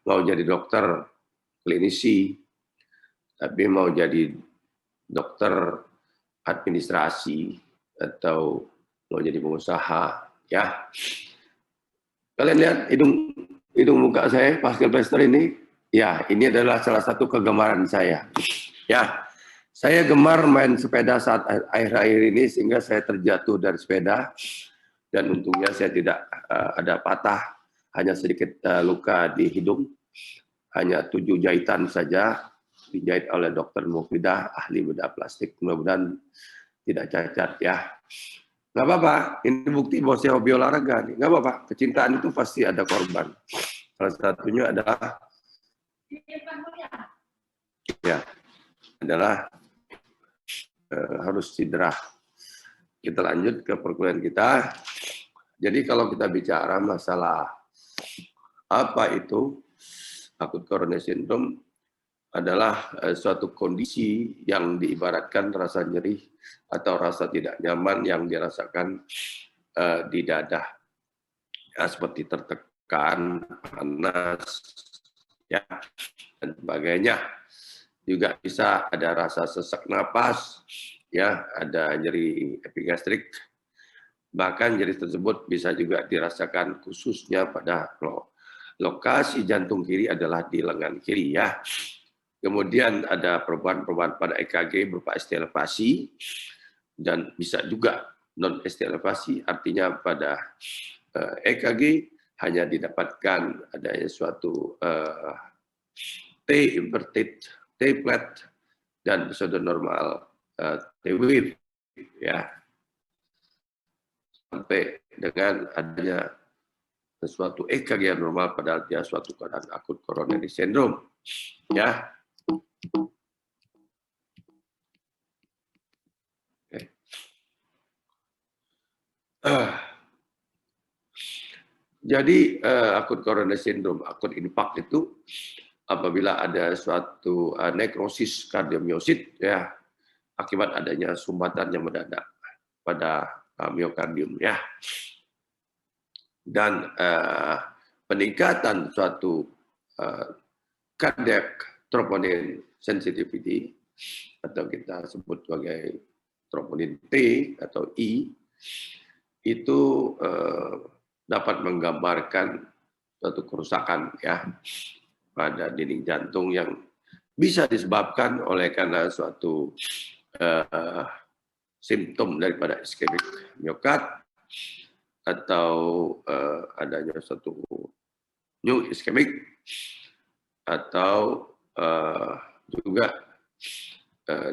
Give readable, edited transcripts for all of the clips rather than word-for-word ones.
mau jadi dokter, klinisi, tapi mau jadi dokter administrasi atau mau jadi pengusaha, ya. Kalian lihat hidung muka saya pasca plaster ini, ya ini adalah salah satu kegemaran saya. Ya, saya gemar main sepeda saat akhir-akhir ini sehingga saya terjatuh dari sepeda dan untungnya saya tidak ada patah, hanya sedikit luka di hidung, hanya 7 jahitan saja dijahit oleh dokter Mufidah, ahli bedah plastik. Mudah-mudahan tidak cacat ya. Nggak apa-apa, ini bukti bahwa saya hobi olahraga nih. Nggak apa-apa, kecintaan itu pasti ada korban. Salah satunya adalah harus cedera. Kita lanjut ke perkuliahan kita. Jadi kalau kita bicara masalah apa itu akut coronary syndrome, adalah suatu kondisi yang diibaratkan rasa nyeri atau rasa tidak nyaman yang dirasakan di dada, ya, seperti tertekan, panas, ya, dan sebagainya. Juga bisa ada rasa sesak napas, ya, ada nyeri epigastrik. Bahkan nyeri tersebut bisa juga dirasakan khususnya pada lokasi jantung kiri adalah di lengan kiri, ya. Kemudian ada perubahan-perubahan pada EKG berupa ST elevasi dan bisa juga non ST elevasi, artinya pada EKG hanya didapatkan adanya suatu T inverted, T flat dan pseudonormal T wave, ya, sampai dengan adanya sesuatu EKG yang normal padahal dia suatu keadaan akut coronary syndrome, ya. Jadi akut coronary syndrome, akut infark itu apabila ada suatu nekrosis kardiomyosit, ya, akibat adanya sumbatan yang mendadak pada miokardium, ya. Dan peningkatan suatu cardiac troponin sensitivity atau kita sebut sebagai troponin T atau I, itu dapat menggambarkan suatu kerusakan, ya, pada dinding jantung yang bisa disebabkan oleh karena suatu simptom daripada iskemik miokard atau adanya suatu new iskemik atau juga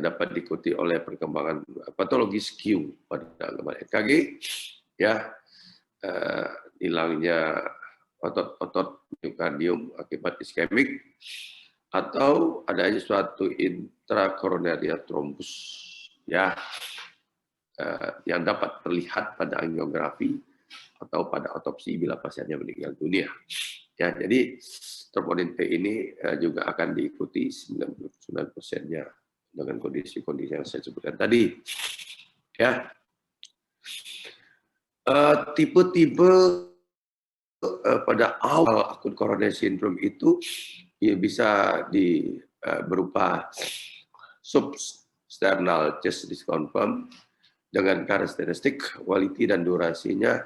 dapat diikuti oleh perkembangan patologis Q pada gambar EKG, ya, hilangnya otot-otot miokardium akibat iskemik atau adanya suatu intrakoronarial thrombus, ya, yang dapat terlihat pada angiografi atau pada otopsi bila pasiennya meninggal dunia. Ya, jadi troponin T ini juga akan diikuti 99%-nya dengan kondisi-kondisi yang saya sebutkan tadi. Ya, tipe-tipe pada awal akut coronary syndrome itu ya bisa berupa substernal chest disconfirm dengan karakteristik, quality dan durasinya,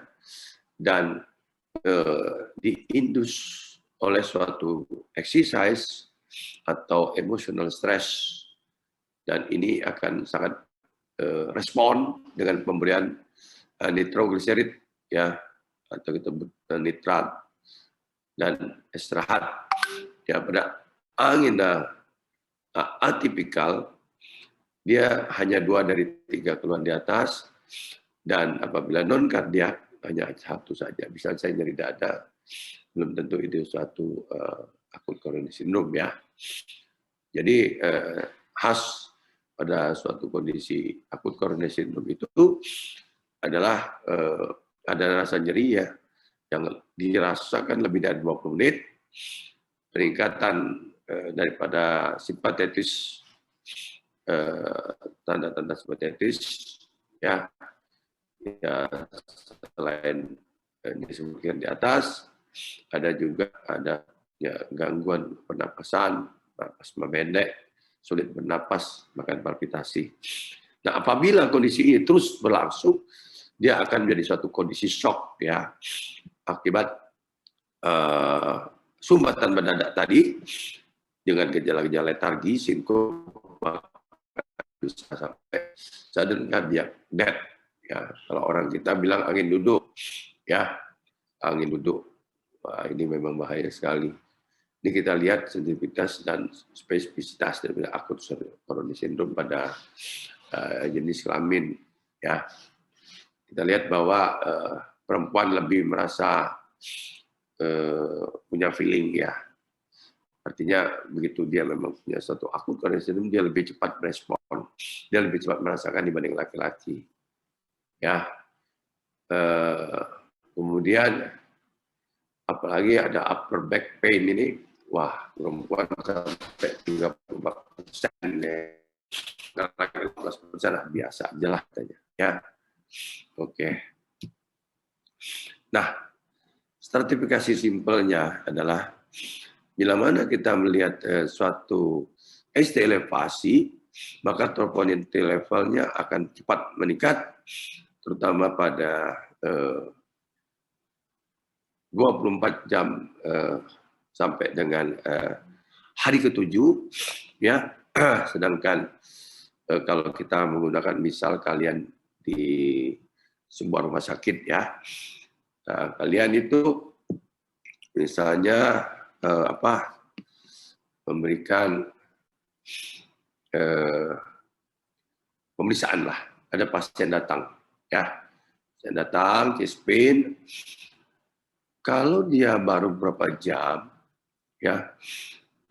dan diindus oleh suatu exercise atau emotional stress, dan ini akan sangat respon dengan pemberian nitrogliserid, ya, atau kita nitrat dan istirahat, ya. Pada angina atipikal dia hanya 2 dari 3 keluhan di atas, dan apabila non kardiak hanya 1 saja. Bisa saya nyeri dada, belum tentu itu suatu akut coronary syndrome, ya. Jadi khas pada suatu kondisi akut coronary syndrome itu adalah ada rasa nyeri, ya, yang dirasakan lebih dari 20 menit, peningkatan daripada simpatetis, tanda-tanda simpatetis, ya, selain disebutkan di atas, ada juga ya gangguan pernapasan, asma pendek, sulit bernapas, bahkan palpitasi. Nah, apabila kondisi ini terus berlangsung, dia akan menjadi suatu kondisi shock ya, akibat sumbatan mendadak tadi dengan gejala-gejala letargi, sinkopa, bisa sampai sudden cardiac death. Ya, kalau orang kita bilang angin duduk, ya angin duduk. Wah, ini memang bahaya sekali. Ini kita lihat sensitivitas dan spesifisitas dari akut coronary syndrome pada jenis kelamin. Ya, kita lihat bahwa perempuan lebih merasa punya feeling ya. Artinya begitu dia memang punya suatu akut coronary syndrome, dia lebih cepat merespon, dia lebih cepat merasakan dibanding laki-laki. Ya, kemudian apalagi ada upper back pain ini, wah perempuan sampai 34%, laki-laki 15% biasa aja lah katanya. Ya, oke. Nah, stratifikasi simpelnya adalah bila mana kita melihat suatu ST elevasi, maka troponin T levelnya akan cepat meningkat, terutama pada 24 jam sampai dengan hari ke-7, ya. Sedangkan kalau kita menggunakan misal kalian di sebuah rumah sakit ya, kalian itu misalnya memberikan pemeriksaan lah, ada pasien datang ya, pasien datang chest pain, kalau dia baru berapa jam ya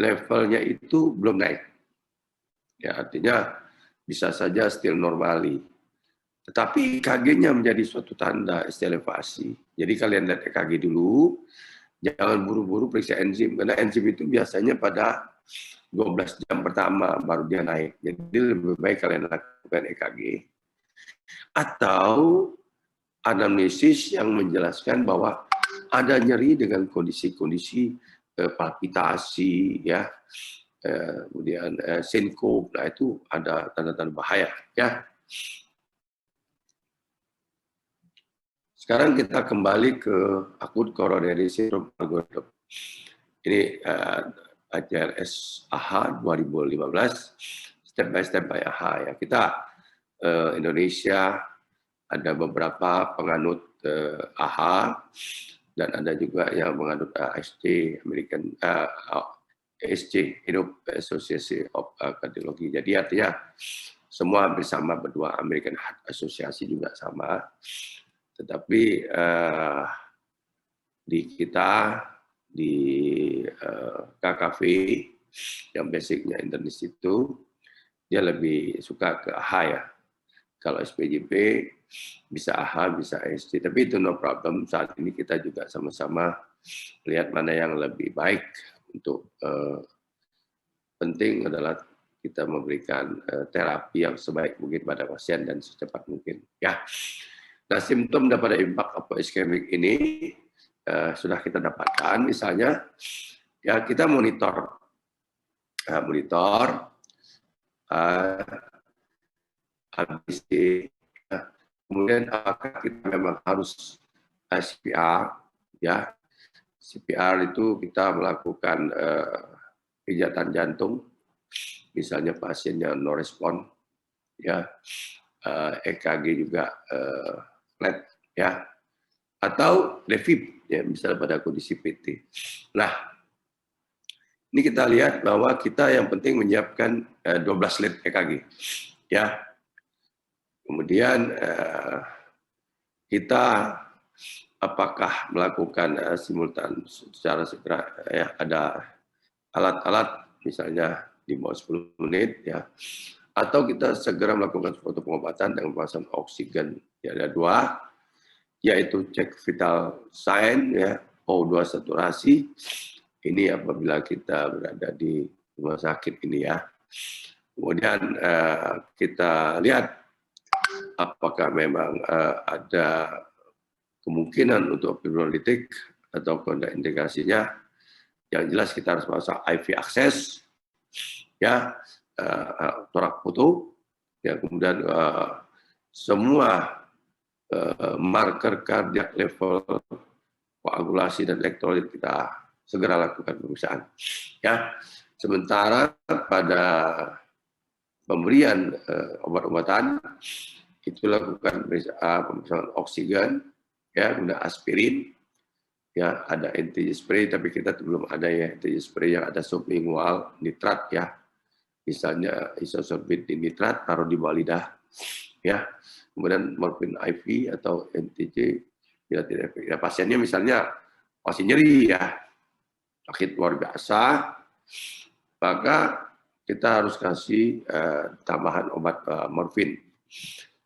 levelnya itu belum naik ya, artinya bisa saja still normally, tetapi EKG-nya menjadi suatu tanda ST elevasi. Jadi kalian lihat EKG dulu, jangan buru-buru periksa enzim, karena enzim itu biasanya pada 12 jam pertama baru dia naik. Jadi lebih baik kalian lakukan EKG. Atau anamnesis yang menjelaskan bahwa ada nyeri dengan kondisi-kondisi palpitasi, ya, kemudian sinkop, nah itu ada tanda-tanda bahaya. Ya. Sekarang kita kembali ke akut coronary syndrome algorithm. Ini ACRS AHA 2015, step by AHA ya. Kita Indonesia ada beberapa penganut AHA dan ada juga yang menganut ASC, American ASC, Association of Cardiology. Jadi artinya semua bersama berdua, American Heart Association juga sama. Tetapi di kita di KKV yang basicnya internis itu dia lebih suka ke AHA ya. Kalau SPJP bisa AHA, bisa ASC, tapi itu no problem. Saat ini kita juga sama-sama lihat mana yang lebih baik untuk penting adalah kita memberikan terapi yang sebaik mungkin pada pasien dan secepat mungkin. Ya. Nah, simptom daripada impak ischemic ini sudah kita dapatkan, misalnya ya kita monitor ABC, kemudian apakah kita memang harus CPR, ya. CPR itu kita melakukan pijatan jantung, misalnya pasiennya no respon, ya, EKG juga flat, ya, atau defib, ya, misalnya pada kondisi PT. Nah, ini kita lihat bahwa kita yang penting menyiapkan 12 lead EKG, ya. Kemudian kita apakah melakukan simultan secara segera, ya, ada alat-alat misalnya di bawah 10 menit, ya, atau kita segera melakukan suatu pengobatan dengan pembahasan oksigen. Ya, ada dua, yaitu cek vital sign, ya, O2 saturasi. Ini apabila kita berada di rumah sakit ini, ya. Kemudian kita lihat apakah memang ada kemungkinan untuk fibrolitik atau kontraindikasinya. Yang jelas kita harus pasang IV access, ya, torak putu, ya, kemudian semua marker kardiak level, koagulasi dan elektrolit kita segera lakukan pemeriksaan. Ya, sementara pada pemberian obat-obatan itu lakukan pemeriksaan oksigen, ya, kemudian aspirin, ya, ada NTG spray, tapi kita belum ada ya NTG spray yang ada sublingual nitrat, ya, misalnya isosorbit nitrat taruh di bawah lidah, ya, kemudian morfin IV atau NTG, ya, pasiennya misalnya masih nyeri, ya, sakit luar biasa, maka kita harus kasih tambahan obat morfin,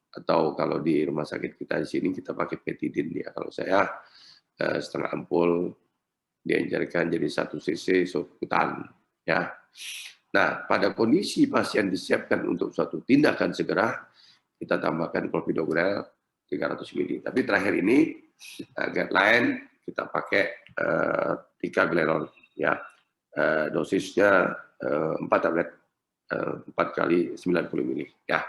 atau kalau di rumah sakit kita di sini kita pakai petidin, ya, kalau saya setengah ampul dianjurkan jadi 1 cc subkutan, ya. Nah, pada kondisi pasien disiapkan untuk suatu tindakan segera, kita tambahkan clopidogrel 300 ml. Tapi terakhir ini guideline kita pakai 3 glerol, ya. Dosisnya 4 tablet, 4 kali 90 ml, ya.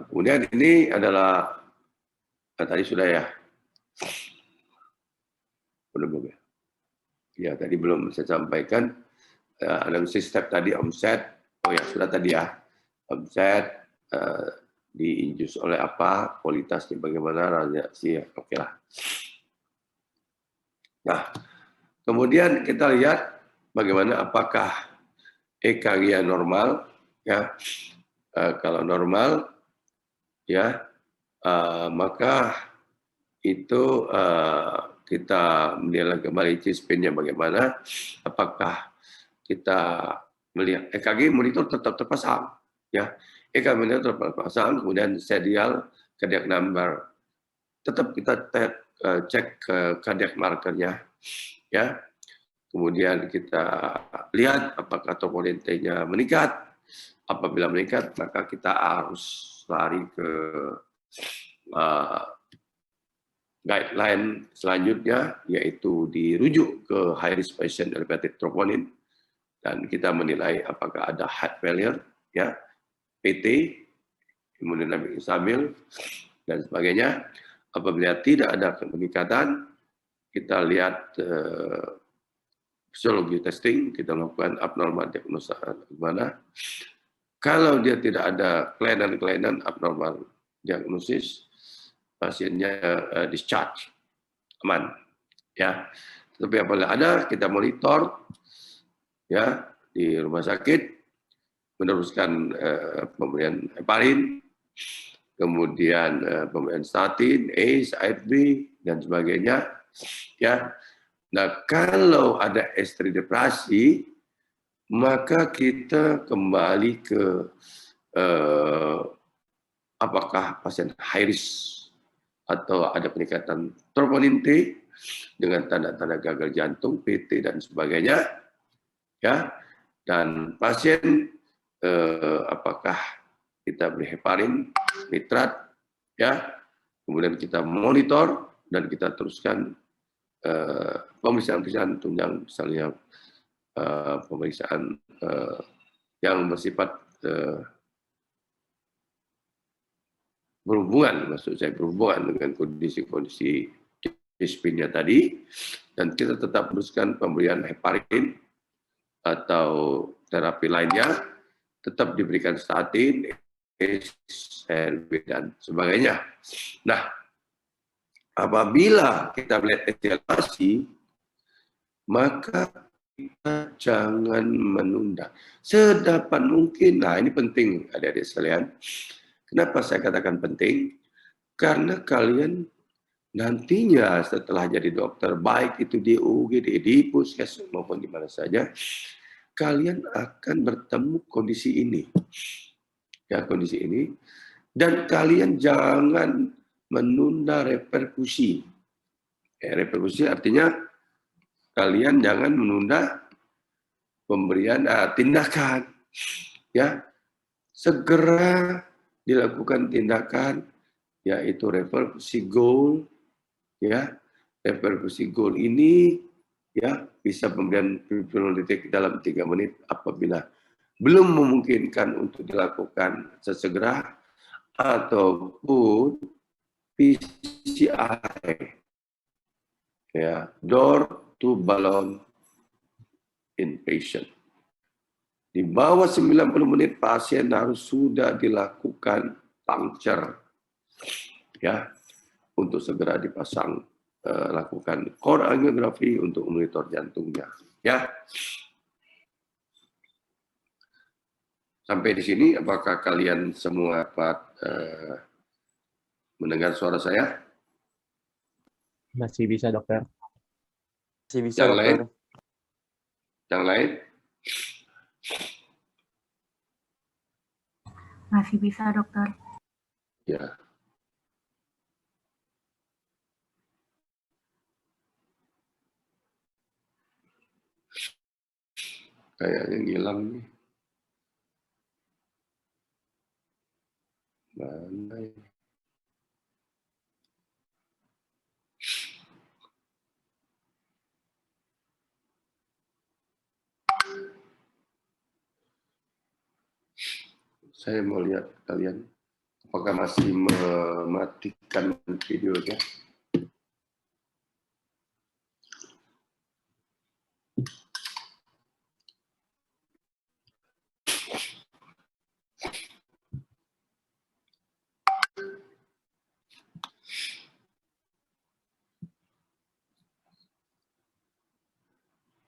Kemudian ini adalah tadi sudah, ya, belum ya? Ya, tadi belum saya sampaikan analisis step tadi omset. Oh ya, sudah tadi, ya. Omset diinjus oleh apa, kualitasnya bagaimana, radiasi, ya, oke lah. Nah, kemudian kita lihat bagaimana apakah EKG normal, ya. Kalau normal, ya, maka itu kita menilai kembali C-spin-nya bagaimana, apakah kita melihat EKG monitor tetap terpasang, ya, EKG monitor tetap terpasang, kemudian serial cardiac number tetap kita cek ke cardiac markernya, ya, kemudian kita lihat apakah troponin T-nya meningkat. Apabila meningkat, maka kita harus lari ke guideline selanjutnya, yaitu dirujuk ke high risk patient elevated troponin, dan kita menilai apakah ada heart failure, ya, PT, hemodinamik instabil, dan sebagainya. Apabila tidak ada peningkatan, kita lihat physiology testing, kita lakukan abnormal diagnosa gimana. Kalau dia tidak ada kelainan-kelainan abnormal diagnosis, pasiennya discharge, aman, ya. Tapi apabila ada, kita monitor, ya, di rumah sakit, meneruskan pemberian heparin, kemudian pemberian statin, ACE, ARB, dan sebagainya, ya. Nah, kalau ada S3 depresi, maka kita kembali ke apakah pasien high risk atau ada peningkatan troponin T dengan tanda-tanda gagal jantung, PT, dan sebagainya, ya. Dan pasien apakah kita beri heparin, nitrat, ya. Kemudian kita monitor dan kita teruskan pemeriksaan-pemeriksaan tunjang, misalnya pemeriksaan yang bersifat berhubungan, maksud saya berhubungan dengan kondisi-kondisi C-spin-nya tadi, dan kita tetap teruskan pemberian heparin atau terapi lainnya, tetap diberikan statin, ARB, dan sebagainya. Nah, apabila kita melihat eskalasi, maka kita jangan menunda. Sedapat mungkin, nah ini penting adik-adik sekalian. Kenapa saya katakan penting? Karena kalian nantinya setelah jadi dokter, baik itu di UGD, di puskesmas maupun di mana saja, kalian akan bertemu kondisi ini. Ya, kondisi ini. Dan kalian jangan menunda reperkusi. Reperkusi artinya kalian jangan menunda pemberian tindakan, ya, segera dilakukan tindakan yaitu reversi goal, ya. Reversi goal ini ya bisa pemberian fibrolytik dalam 3 menit apabila belum memungkinkan untuk dilakukan sesegera, ataupun PCI, ya, door to balloon inpatient. Di bawah 90 menit pasien harus sudah dilakukan puncture, ya, untuk segera dipasang, lakukan core angiografi untuk monitor jantungnya, ya. Sampai di sini, apakah kalian semua dapat mendengar suara saya? Masih bisa, dokter. Masih bisa, Yang lain? dokter. Yang lain? Masih bisa, dokter. Ya. Kayaknya ngilang nih. Mana ini? Saya mau lihat kalian apakah masih mematikan videonya.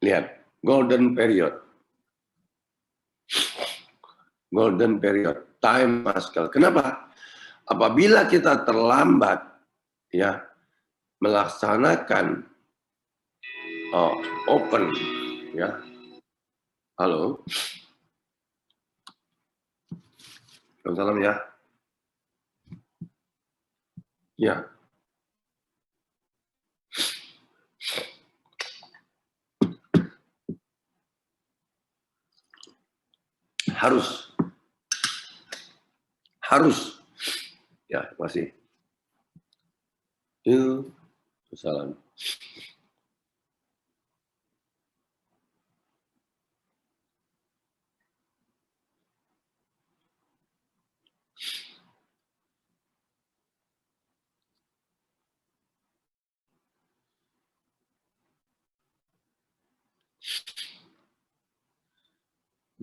Lihat, golden period. Golden period, time Pascal. Kenapa? Apabila kita terlambat, ya, melaksanakan open, ya. Halo. Salam ya. Ya. Harus. Ya, masih. Salam.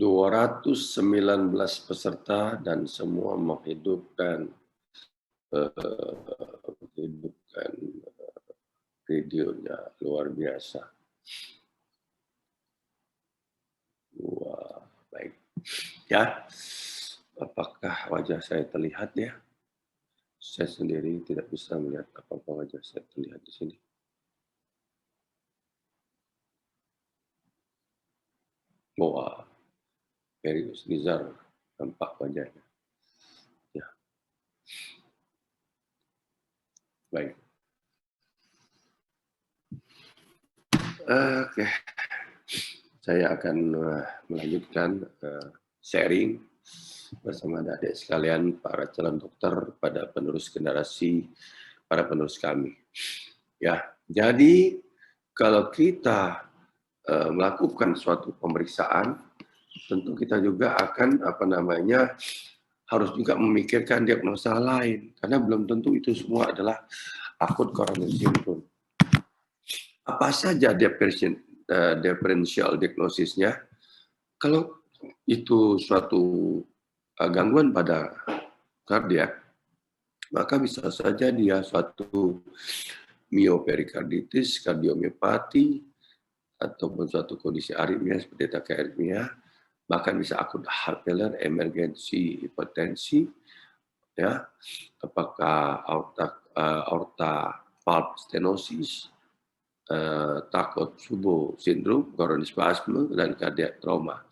...219 peserta dan semua menghidupkan videonya, luar biasa. Wah, baik. Ya, apakah wajah saya terlihat ya? Saya sendiri tidak bisa melihat apakah wajah saya terlihat di sini. Wah, Perius Nizar nampak wajahnya. Ya. Baik. Oke. Saya akan melanjutkan sharing bersama adik sekalian para calon dokter pada penerus generasi, para penerus kami. Ya, jadi kalau kita melakukan suatu pemeriksaan, tentu kita juga akan harus juga memikirkan diagnosa lain, karena belum tentu itu semua adalah akut coronary syndrome. Apa saja differential diagnosisnya? Kalau itu suatu gangguan pada kardiak, maka bisa saja dia suatu mioperikarditis, kardiomiopati, ataupun suatu kondisi aritmia seperti tachyarrhythmia, bahkan bisa akut heart failure, emergensi hipertensi, ya, apakah aorta valve stenosis, Takotsubo syndrome, coronary spasm, dan cardiac trauma.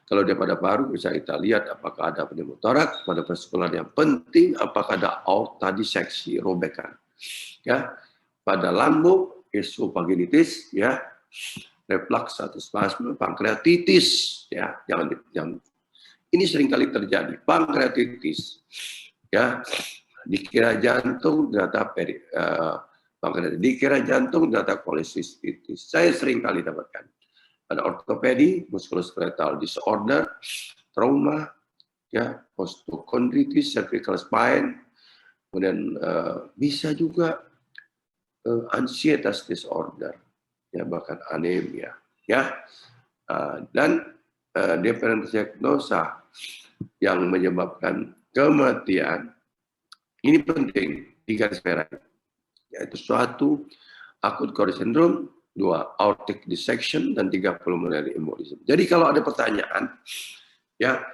Kalau dia pada paru, bisa kita lihat apakah ada pneumotoraks. Pada vaskular yang penting, apakah ada aorta diseksi, robekan. Ya, pada lambung, esophagitis, ya, reflux atau spasme, pankreatitis, ya, jangan. Ini seringkali terjadi, pankreatitis, ya, Dikira jantung ternyata dikira jantung ternyata kolesistitis. Saya sering kali dapatkan. Ada ortopedi, muskuloskeletal disorder, trauma, ya, osteochondritis, cervical spine, kemudian bisa juga anxietas disorder, ya, bahkan anemia, ya, dan diagnosa yang menyebabkan kematian ini penting di garis merah, yaitu suatu akut coronary syndrome, 2 aortic dissection, dan 3 pulmonary embolism. Jadi kalau ada pertanyaan, ya,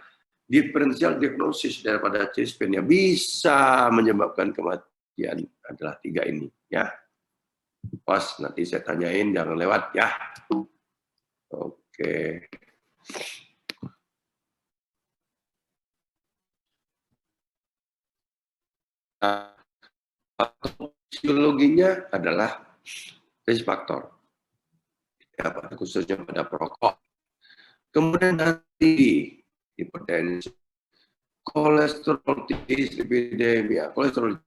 differential diagnosis daripada chest pain yang bisa menyebabkan kematian adalah 3 ini, ya. Pas nanti saya tanyain, jangan lewat, ya. Oke. Fisiologinya adalah risk factor, ya, khususnya pada perokok. Kemudian nanti hipertensi, kolesterol dislipidemia, kolesterol,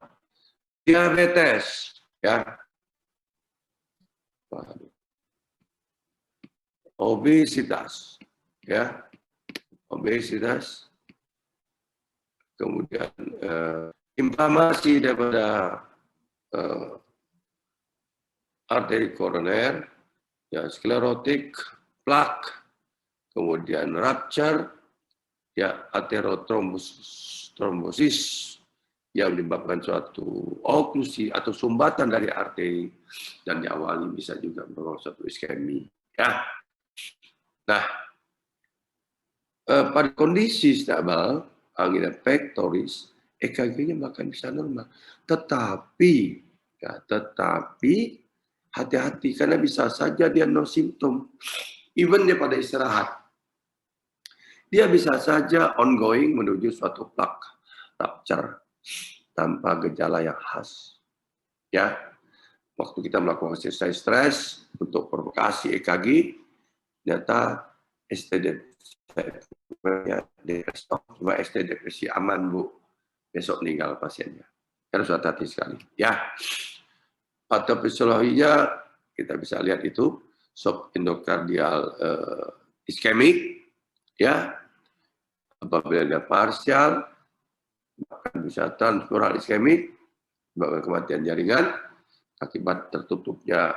diabetes, ya, obesitas, ya, obesitas, kemudian inflamasi daripada arteri koroner, ya, sklerotik, plak, kemudian rupture, ya, aterotrombosis yang menyebabkan suatu oklusi atau sumbatan dari arteri dan diawali bisa juga merupakan suatu iskemi, ya. Nah, pada kondisi stabil angina pectoris, EKG-nya bahkan bisa normal. Tetapi, ya, hati-hati karena bisa saja dia no simptom. Even dia pada istirahat, dia bisa saja ongoing menuju suatu plak rupture tanpa gejala yang khas. Ya, waktu kita melakukan exercise stress untuk provokasi EKG, ternyata ST depresi aman, Bu. Besok meninggal pasiennya. Harus hati-hati sekali, ya. Patofisiologinya kita bisa lihat itu subendokardial iskemik, ya. Apabila ada parsial, bahkan bisa transmural iskemik, menyebabkan kematian jaringan akibat tertutupnya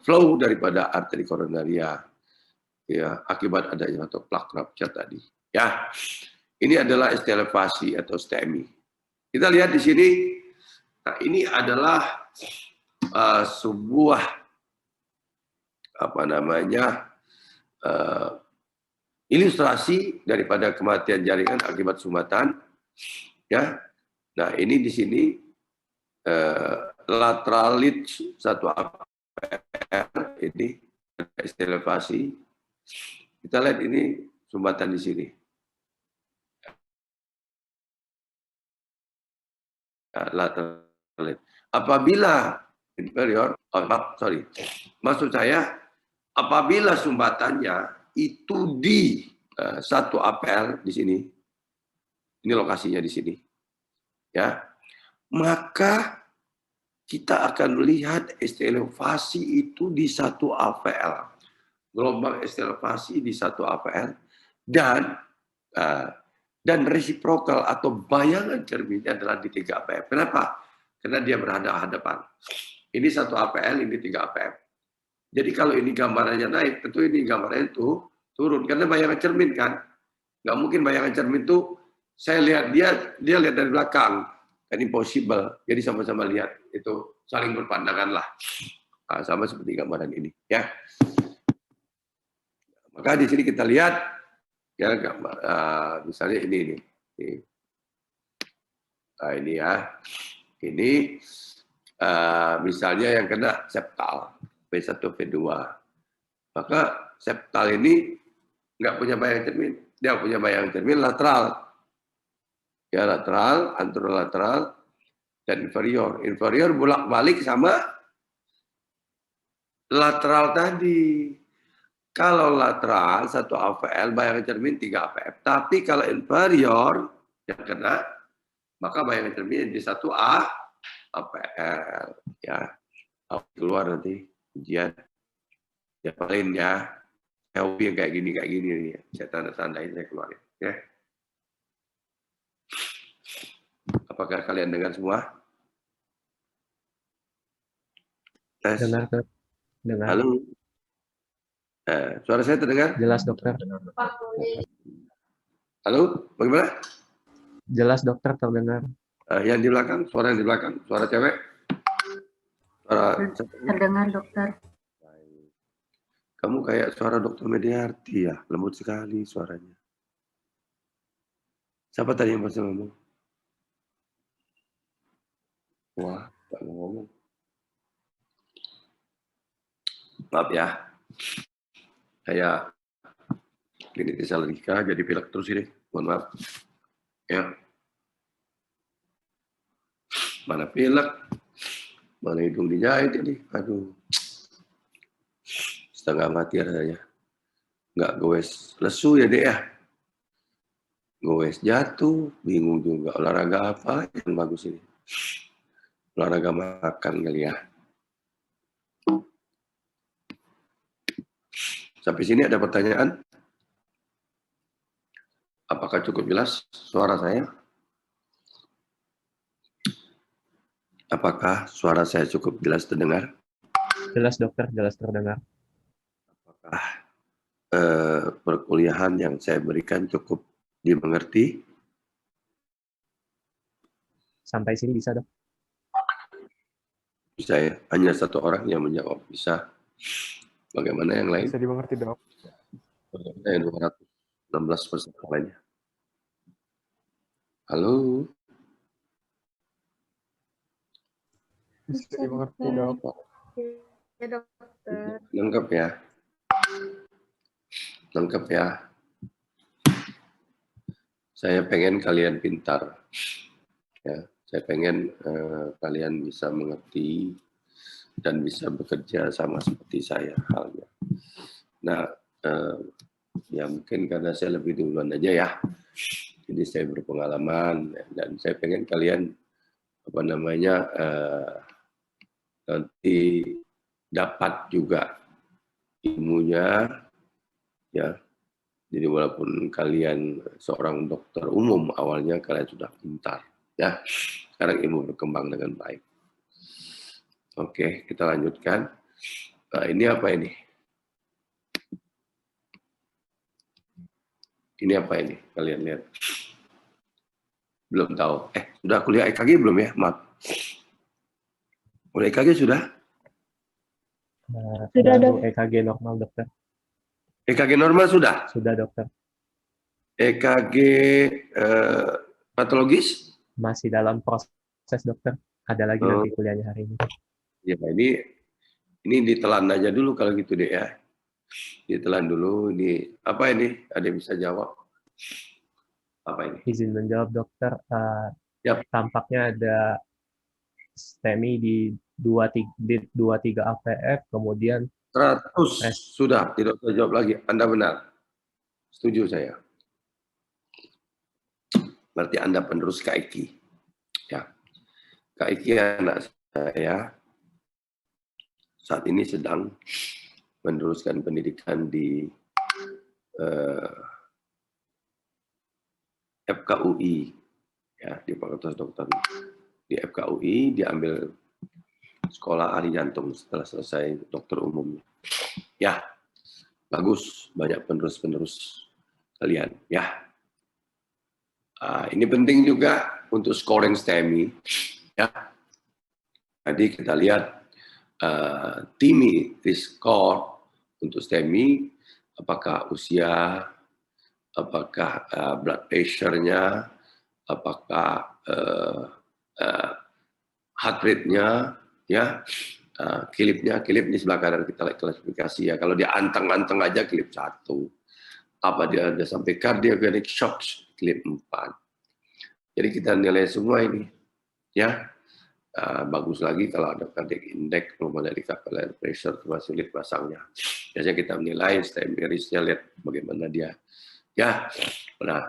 flow daripada arteri koronaria, ya, akibat adanya atau plak rupture tadi, ya. Ini adalah ST elevasi atau STEMI. Kita lihat di sini, nah ini adalah sebuah ilustrasi daripada kematian jaringan akibat sumbatan, ya. Nah ini di sini lateral lead 1 APR, ini ST elevasi. Kita lihat ini sumbatan di sini. Lateral lead. Apabila inferior, maksud saya apabila sumbatannya itu di 1 APL di sini, ini lokasinya di sini, ya, maka kita akan melihat ST elevasi itu di 1 APL, gelombang ST elevasi di 1 APL, dan resiprokal atau bayangan cerminnya adalah di 3 APF. Kenapa? Karena dia berhadapan-hadapan. Ini 1 APL, ini 3 APF. Jadi kalau ini gambarannya naik, tentu ini gambarannya itu turun. Karena bayangan cermin kan. Nggak mungkin bayangan cermin itu, saya lihat dia lihat dari belakang. Kan impossible. Jadi sama-sama lihat. Itu saling berpandangan lah. Nah, sama seperti gambaran ini, ya. Maka di sini kita lihat, ya, gambar, misalnya ini nih. Nah, ini ya. Ini misalnya yang kena septal V1 V2. Maka septal ini nggak punya bayangan cermin. Dia punya bayangan cermin lateral. Ya, lateral, anterolateral, dan inferior. Inferior bolak-balik sama lateral tadi. Kalau lateral 1 AVL bayangan cermin 3 AVF. Tapi kalau inferior yang kena Maka bayangan cerminnya jadi 1A APL ya. Keluar nanti ujian. Ya paling ya. Yang kayak gini nih. Saya tanda-tandain, saya keluarin. Ya. Apakah kalian dengar semua? Tes. Dengar, Dok. Dengar. Halo. Suara saya terdengar? Jelas, dokter. Halo, bagaimana? Jelas, dokter, terdengar. Yang di belakang, suara yang di belakang, suara cewek? Terdengar, dokter. Kamu kayak suara Dokter Mediarti ya, lembut sekali suaranya. Siapa tadi yang pasti ngomong? Wah, tak mau ngomong. Maaf ya, saya klinik Salika jadi pilek terus ini. Mohon maaf. Ya. Mana pilek, mana hidung dijahit ini. Aduh. Setengah mati rasanya. Nggak goes lesu ya dek ya. Goes jatuh, bingung juga. Olahraga apa yang bagus ini? Olahraga makan kali ya. Sampai sini ada pertanyaan? Apakah cukup jelas suara saya? Apakah suara saya cukup jelas terdengar? Jelas, dokter. Jelas terdengar. Apakah perkuliahan yang saya berikan cukup dimengerti? Sampai sini bisa, Dok. Bisa ya? Hanya satu orang yang menjawab. Bisa. Bagaimana yang lain? Bisa dimengerti, Dok. Bagaimana yang 216% lainnya? Halo? Bisa dimengerti, Dok. Ya, dokter. Lengkap ya? Lengkap ya? Saya pengen kalian pintar. Ya, saya pengen kalian bisa mengerti dan bisa bekerja sama seperti saya halnya. Nah, ya mungkin karena saya lebih duluan aja ya. Jadi saya berpengalaman dan saya pengen kalian nanti dapat juga ilmunya ya. Jadi walaupun kalian seorang dokter umum awalnya kalian sudah pintar ya. Sekarang ilmu berkembang dengan baik. Oke, kita lanjutkan. Nah, ini apa ini? Ini apa ini? Kalian lihat. Belum tahu. Sudah kuliah EKG belum ya? Maaf. Kuliah EKG sudah? Sudah, Dok. EKG normal, dokter. EKG normal sudah? Sudah, dokter. EKG patologis? Masih dalam proses, dokter. Ada lagi nanti kuliahnya hari ini. Ya, ini ditelan aja dulu kalau gitu deh ya. Ditelan dulu. Ini apa ini? Ada yang bisa jawab? Apa ini? Izin menjawab, dokter. Yap. Tampaknya ada STEMI di 23 APF, kemudian 100 sudah, tidak usah jawab lagi. Anda benar. Setuju saya. Berarti Anda penerus Kak Iki. Ya. Kak Iki anak saya saat ini sedang meneruskan pendidikan di FKUI, ya, di Fakultas Dokter. Di FKUI diambil sekolah ahli jantung setelah selesai dokter umum. Ya, bagus, banyak penerus-penerus kalian. Ya, ini penting juga untuk scoring STEMI. Ya, tadi kita lihat TIMI score untuk STEMI, apakah usia, apakah blood pressure-nya, apakah heart rate-nya, ya, kilip di sebelah kanan kita lihat klasifikasi ya. Kalau dia anteng-anteng aja kilip 1. Apa dia ada sampai cardiogenic shock kilip 4. Jadi kita nilai semua ini, ya. Bagus lagi kalau ada cardiac index, normal dari capillary pressure, termasuk lihat pasangnya. Biasanya kita menilai STEMI risknya, lihat bagaimana dia. Ya, nah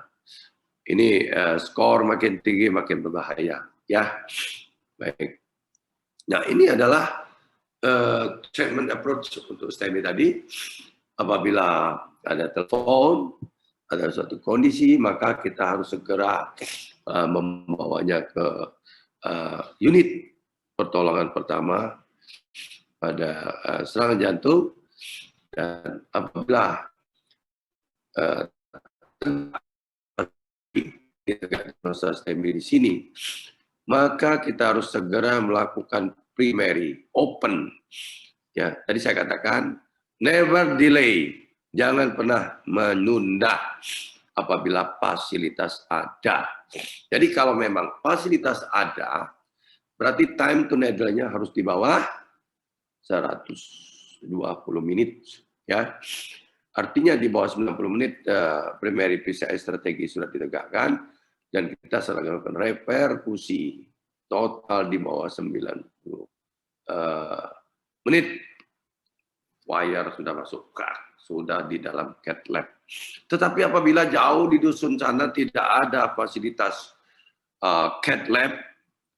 Ini skor makin tinggi makin berbahaya, ya. Baik. Nah, ini adalah treatment approach untuk STEMI tadi. Apabila ada telepon, ada suatu kondisi, maka kita harus segera membawanya ke unit pertolongan pertama pada serangan jantung. Dan apabila proses STEMI di sini, maka kita harus segera melakukan primary open. Ya, tadi saya katakan never delay, jangan pernah menunda apabila fasilitas ada. Jadi kalau memang fasilitas ada, berarti time to needle-nya harus di bawah 120 menit, ya. Artinya di bawah 90 menit primary PCI strategi sudah ditegakkan dan kita sedang melakukan reperkusi total di bawah 90 menit. Wire sudah masuk, sudah di dalam cath lab. Tetapi apabila jauh di dusun sana tidak ada fasilitas cath lab,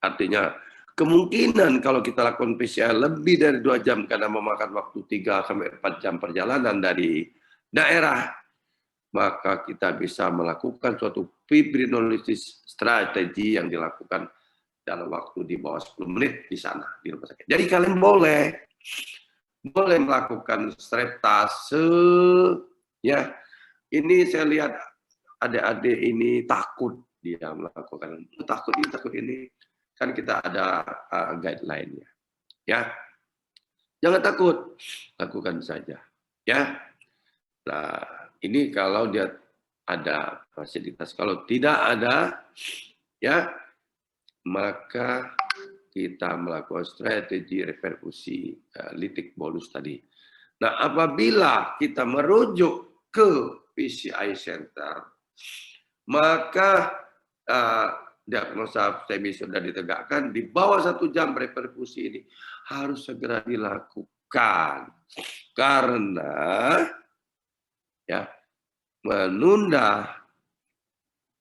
artinya kemungkinan kalau kita lakukan PCR lebih dari 2 jam karena memakan waktu 3-4 jam perjalanan dari daerah, maka kita bisa melakukan suatu fibrinolysis strategi yang dilakukan dalam waktu di bawah 10 menit di sana, di rumah sakit. Jadi kalian boleh melakukan streptase, ya. Ini saya lihat adik-adik ini takut dia melakukan, takut ini. Kan kita ada guideline-nya, ya. Jangan takut, lakukan saja, ya. Nah, ini kalau dia ada fasilitas. Kalau tidak ada, ya, maka kita melakukan strategi reperkusi litik bolus tadi. Nah, apabila kita merujuk ke PCI center, maka diagnosa STEMI sudah ditegakkan, di bawah 1 jam reperkusi ini harus segera dilakukan. Karena ya, menunda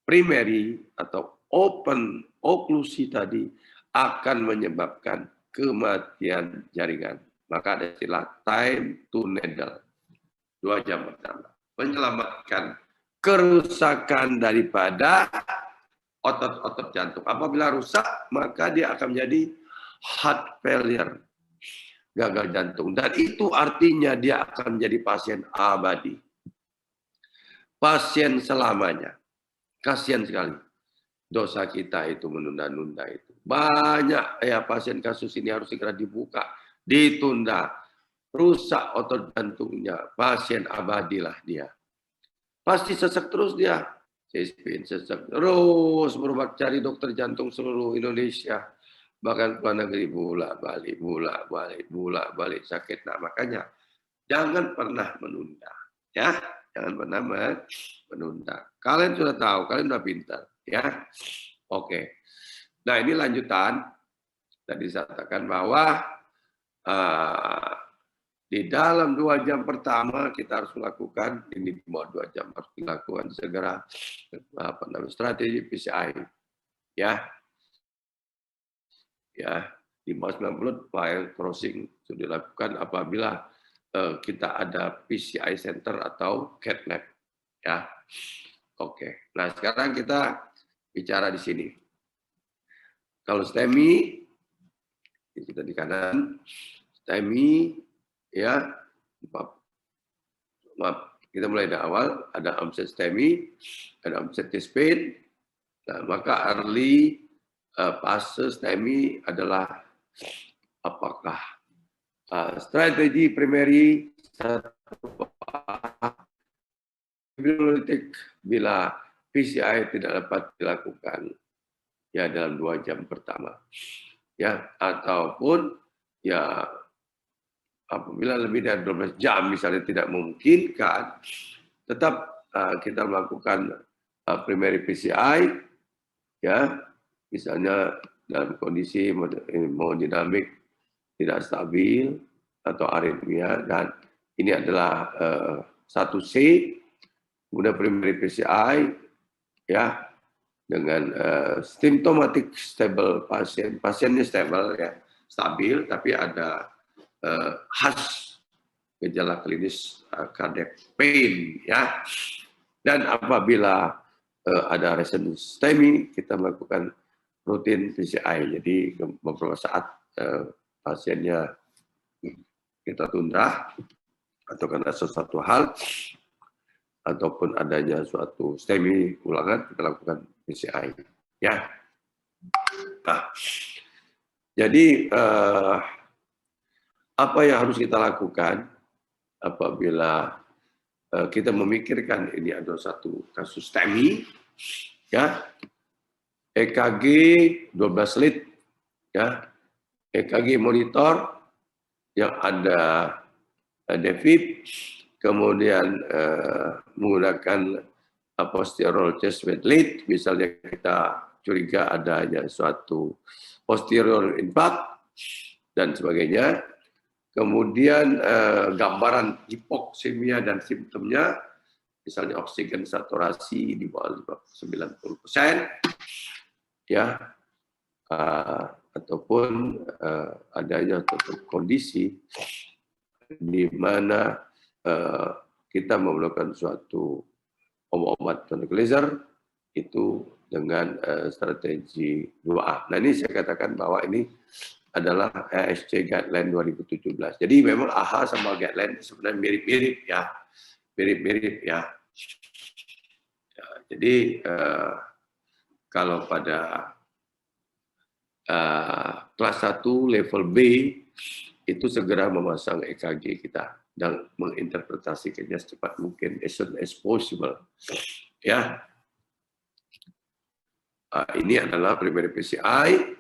primary atau open oklusi tadi akan menyebabkan kematian jaringan. Maka ada istilah time to needle, 2 jam pertama. Menyelamatkan kerusakan daripada otot-otot jantung. Apabila rusak, maka dia akan menjadi heart failure, gagal jantung. Dan itu artinya dia akan menjadi pasien abadi. Pasien selamanya. Kasihan sekali. Dosa kita itu menunda-nunda itu. Banyak ya pasien kasus ini harus segera dibuka, ditunda. Rusak otot jantungnya, pasien abadilah dia. Pasti sesek terus dia. Sespin, sesek terus berobat cari dokter jantung seluruh Indonesia. Bahkan ke luar negeri bolak-balik sakit. Nah, makanya jangan pernah menunda, ya. Jangan pernah menunda. Kalian sudah tahu, kalian sudah pintar, ya. Oke. Nah, ini lanjutan. Tadi saya katakan bahwa di dalam 2 jam pertama kita harus melakukan, ini di bawah 2 jam harus dilakukan segera strategi PCI, ya. Ya, di bawah 90 file crossing sudah dilakukan apabila kita ada PCI center atau cath lab, ya. Oke. Nah, sekarang kita bicara di sini. Kalau STEMI, kita di kanan, STEMI, ya, maaf, kita mulai dari awal, ada omset STEMI, ada omset T-Spain, nah, maka early fase STEMI adalah apakah strategi primary fibrinolytik bila PCI tidak dapat dilakukan ya dalam 2 jam pertama, ya, ataupun ya apabila lebih dari 12 jam misalnya tidak memungkinkan, tetap kita melakukan primary PCI, ya, misalnya dalam kondisi hemodinamik tidak stabil atau aritmia, dan ini adalah 1C, kemudian primary PCI, ya, dengan symptomatic stable pasien, pasiennya stable ya, stabil, tapi ada khas gejala klinis cardiac pain ya. Dan apabila ada resonance STEMI, kita melakukan rutin PCI. Jadi beberapa saat pasiennya kita tunda atau karena sesuatu hal ataupun adanya suatu STEMI ulangan, kita lakukan PCI ya. Nah, jadi apa yang harus kita lakukan apabila kita memikirkan ini adalah satu kasus STEMI ya, EKG 12 lead ya, EKG monitor yang ada David, kemudian menggunakan posterior chest weight lead, misalnya kita curiga adanya suatu posterior infarct dan sebagainya. Kemudian gambaran hipoksemia dan simptomnya, misalnya oksigen saturasi di bawah 90%, ya, ataupun adanya suatu kondisi di mana kita memerlukan suatu obat tranquilizer itu dengan strategi 2A. Nah ini saya katakan bahwa ini adalah ASC Guideline 2017. Jadi memang AHA sama Guideline sebenarnya mirip-mirip ya, mirip-mirip ya. Ya, jadi kalau pada kelas 1 level B itu segera memasang EKG kita dan menginterpretasikannya secepat mungkin, as soon as possible. Ya, ini adalah primary PCI.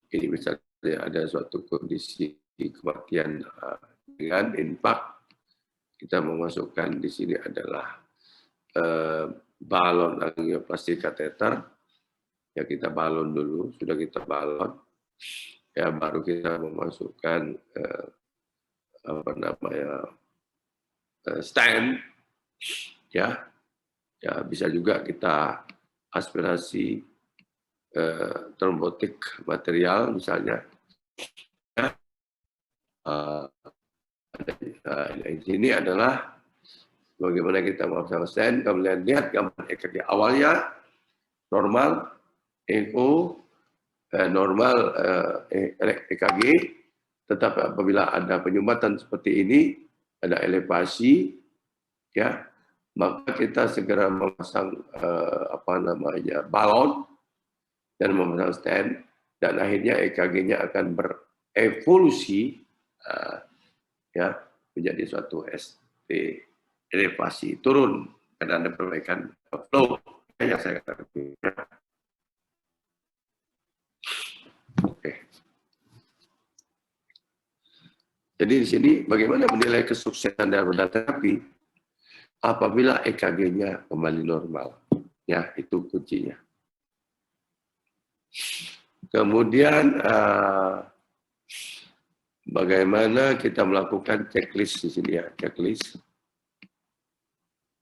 Ini misalnya ada suatu kondisi kematian dengan infark, kita memasukkan di sini adalah balon angioplastik kateter. Ya kita balon dulu, sudah kita balon, ya baru kita memasukkan apa namanya stent, ya bisa juga kita aspirasi trombotik material misalnya. Di sini adalah bagaimana kita memasang stent. Kemudian lihat gambar EKG awalnya normal, echo normal, EKG, tetapi apabila ada penyumbatan seperti ini, ada elevasi, ya, maka kita segera memasang apa namanya balon dan memasang stent, dan akhirnya EKG-nya akan berevolusi ya menjadi suatu ST elevasi turun karena ada perbaikan flow yang saya katakan. Oke. Jadi di sini bagaimana menilai kesuksesan dalam terapi apabila EKG-nya kembali normal, ya itu kuncinya. Kemudian bagaimana kita melakukan checklist di sini ya, checklist.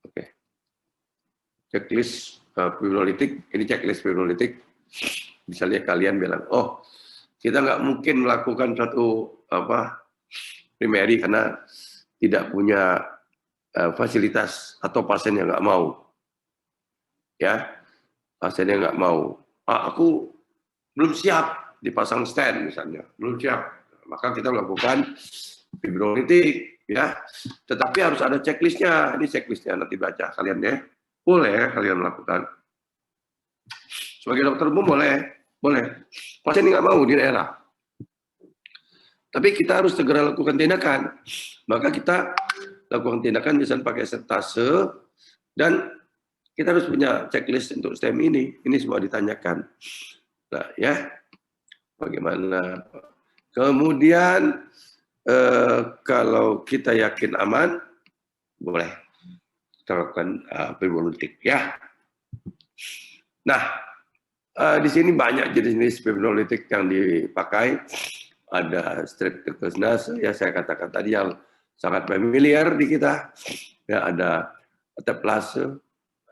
Oke. Checklist fibrinolytik, ini checklist fibrinolytik. Misalnya kalian bilang, oh kita nggak mungkin melakukan satu primary karena tidak punya fasilitas atau pasien yang nggak mau, ya pasien yang nggak mau. Aku belum siap dipasang stent misalnya, belum siap, maka kita melakukan fibrinolytik, ya. Tetapi harus ada checklistnya. Ini checklistnya nanti baca kalian ya, boleh kalian melakukan. Sebagai dokter umum boleh. Pasien nggak mau di daerah. Tapi kita harus segera lakukan tindakan. Maka kita lakukan tindakan misalnya pakai sentase, dan kita harus punya checklist untuk STEM ini. Ini semua ditanyakan. Nah, ya, bagaimana? Kemudian kalau kita yakin aman, boleh kita lakukan fibrinolytik, ya. Nah, di sini banyak jenis-jenis fibrinolytik yang dipakai. Ada streptococcus nas, ya saya katakan tadi yang sangat familiar di kita. Ya, ada teplase,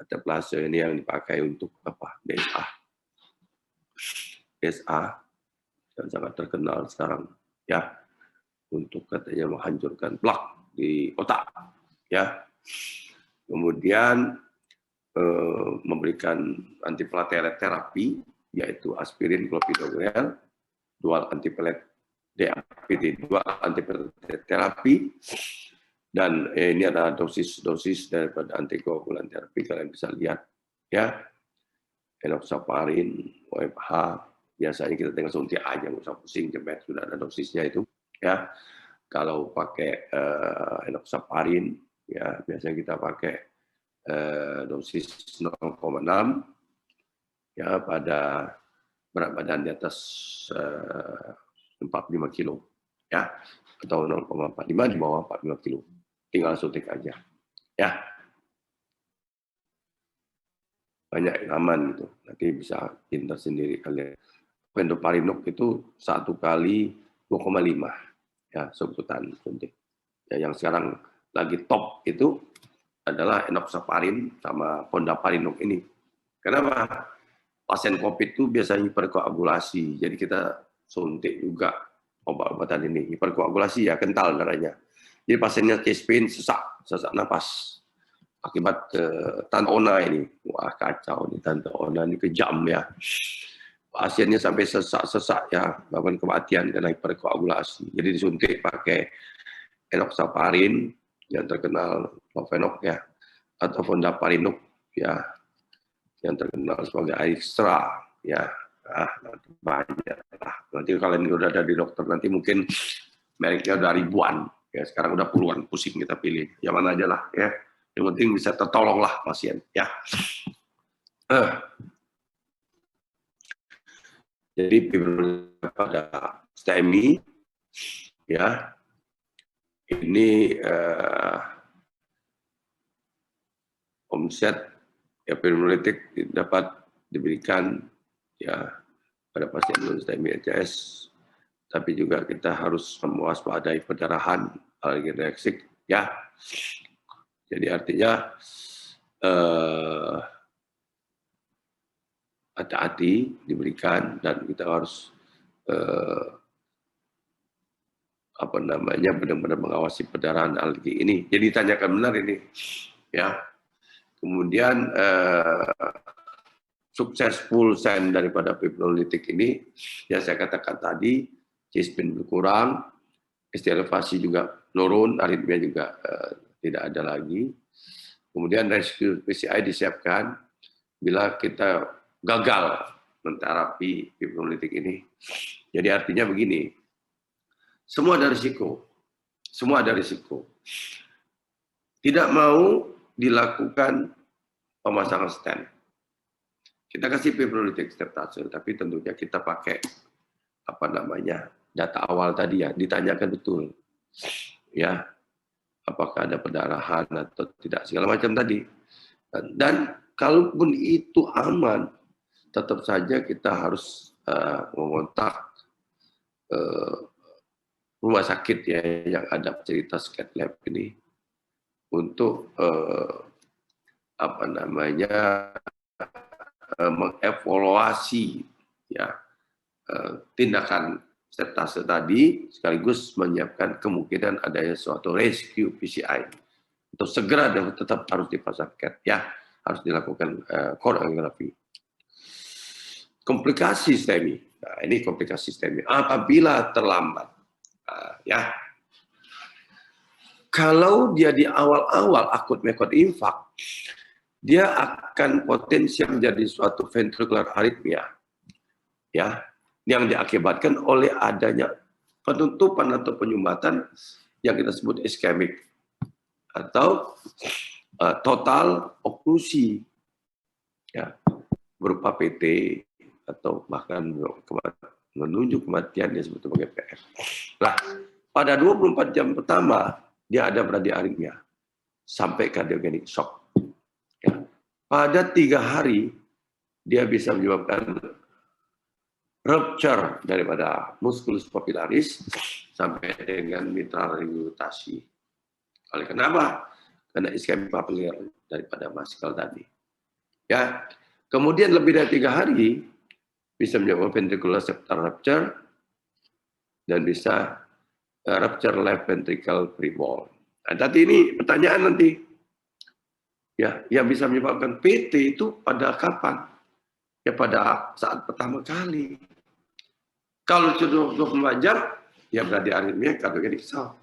Adaplase ini yang dipakai untuk apa? DSA. DSA yang sangat terkenal sekarang ya, untuk katanya menghancurkan plak di otak ya. Kemudian memberikan antiplatelet terapi yaitu aspirin, clopidogrel, dual antiplatelet DAPT, dual antiplatelet terapi, dan ini adalah dosis daripada antikoagulan terapi, kalian bisa lihat ya. Enoxaparin, OFH, biasanya kita tinggal suntik aja, nggak usah pusing, jebet, sudah ada dosisnya itu ya. Kalau pakai enoxaparin ya, biasanya kita pakai dosis 0,6 ya pada berat badan di atas 45 kilo ya, atau 0,45 di bawah 45 kilo, tinggal suntik aja ya. Banyak yang aman gitu, nanti bisa pintar sendiri kalian. Pendoparinok itu 1 kali 2,5 ya, suntikan suntik ya. Yang sekarang lagi top itu adalah enoxaparin sama fondaparinok ini. Kenapa? Pasien COVID itu biasanya hiperkoagulasi, jadi kita suntik juga obat-obatan ini. Hiperkoagulasi ya, kental darahnya. Jadi pasiennya chest pain, sesak napas akibat Tante Ona ini. Wah, kacau nih, Tante Ona ini kejam ya. Pasiennya sampai sesak-sesak ya, bahkan kematian karena hiperkoagulasi. Jadi disuntik pakai enoxaparin yang terkenal, Lovenox ya, atau fondaparinok ya, yang terkenal sebagai Aixtra ya. Nanti banyak lah. Nanti kalian udah ada di dokter, nanti mungkin mereknya udah ribuan ya, sekarang udah puluhan, pusing kita pilih yang mana aja lah ya. Yang penting bisa tertolong lah pasien ya. Jadi pada STEMI ya, ini omset epidemiologi dapat diberikan ya pada pasien non STEMI HS, tapi juga kita harus mewaspadai perdarahan alergi reaksik ya. Jadi artinya hati-hati diberikan, dan kita harus benar-benar mengawasi perdarahan alergi ini. Jadi tanyakan benar ini ya. Kemudian successful sign daripada fibrinolytik ini yang saya katakan tadi, chest pain berkurang, ST elevasi juga menurun, aritmia juga tidak ada lagi. Kemudian rescue PCI disiapkan bila kita gagal menterapi fibrinolytik ini. Jadi artinya begini, semua ada risiko. Semua ada risiko. Tidak mau dilakukan pemasangan stent. Kita kasih fibrinolytik steptase, tapi tentunya kita pakai data awal tadi ya, ditanyakan betul. Ya, apakah ada perdarahan atau tidak, segala macam tadi. Dan kalaupun itu aman, tetap saja kita harus mengontak rumah sakit ya yang ada cerita scat lab ini untuk mengevaluasi ya tindakan steptase tadi, sekaligus menyiapkan kemungkinan adanya suatu rescue PCI untuk segera dan tetap harus dipasang CAT ya, harus dilakukan koreografi. Komplikasi STEMI, nah, ini komplikasi STEMI apabila terlambat ya. Kalau dia di awal-awal akut myocardial infark, dia akan potensial menjadi suatu ventricular arrhythmia ya, yang diakibatkan oleh adanya penutupan atau penyumbatan yang kita sebut iskemik atau total oklusi ya, berupa PT atau bahkan menunjuk kematian yang disebut sebagai PF. Nah, pada 24 jam pertama dia ada bradiarrhythmia sampai cardiogenic shock. Ya. Pada 3 hari dia bisa menyebabkan rupture daripada musculus papillaris sampai dengan mitral regurgitasi. Oleh kenapa? Karena iskemik papilar daripada maskul tadi. Ya, kemudian lebih dari 3 hari bisa menyebabkan ventricular septal rupture dan bisa rupture left ventricle prewall. Nah, nanti ini pertanyaan nanti, ya, yang bisa menyebabkan PT itu pada kapan? Ya pada saat pertama kali. Kalau sudah 24 jam, ya berarti aritmia kardiogenic shock.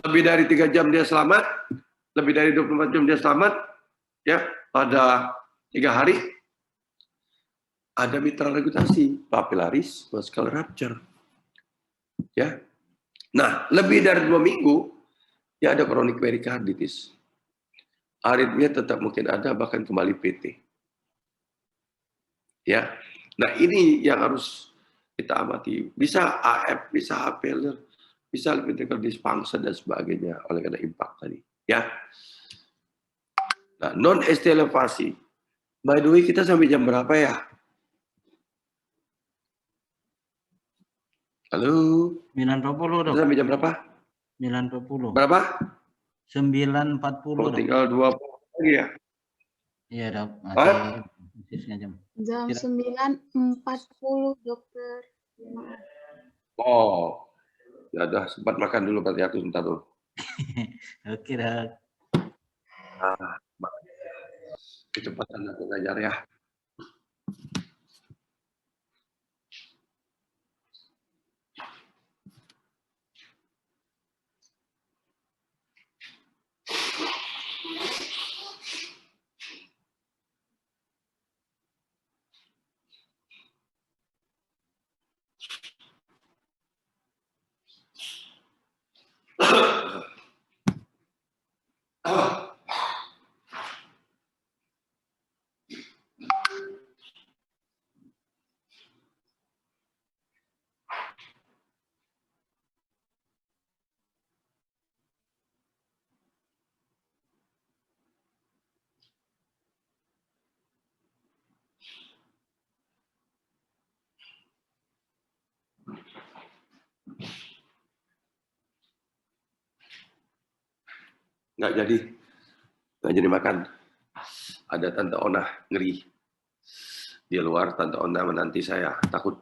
Lebih dari 3 jam dia selamat, lebih dari 24 jam dia selamat, ya pada 3 hari ada mitral regurgitasi, papillaris muscular rupture. Ya. Nah, lebih dari 2 minggu, ya ada chronic pericarditis. Aritmia tetap mungkin ada, bahkan kembali PT. Ya. Nah, ini yang harus kita amati. Bisa AF, bisa heart failure, bisa ventricular dysfunction dan sebagainya oleh karena impact tadi. Ya. Nah, non-ST elevasi. By the way, kita sampai jam berapa ya? Halo? 9.40 dok. Kita sampai jam berapa? 9.40. Berapa? 9.40 Oh, dok. tinggal 20 lagi ya? Iya dok. Hah? Masih jam. Jam Tidak. 9.40 dokter. Maaf. Oh, ya udah sempat makan dulu berarti aku sebentar dulu. Oke dok. Kecepatan aku ngajar ya. Nggak jadi makan. Ada Tante Ona ngeri. Di luar Tante Ona menanti saya, takut.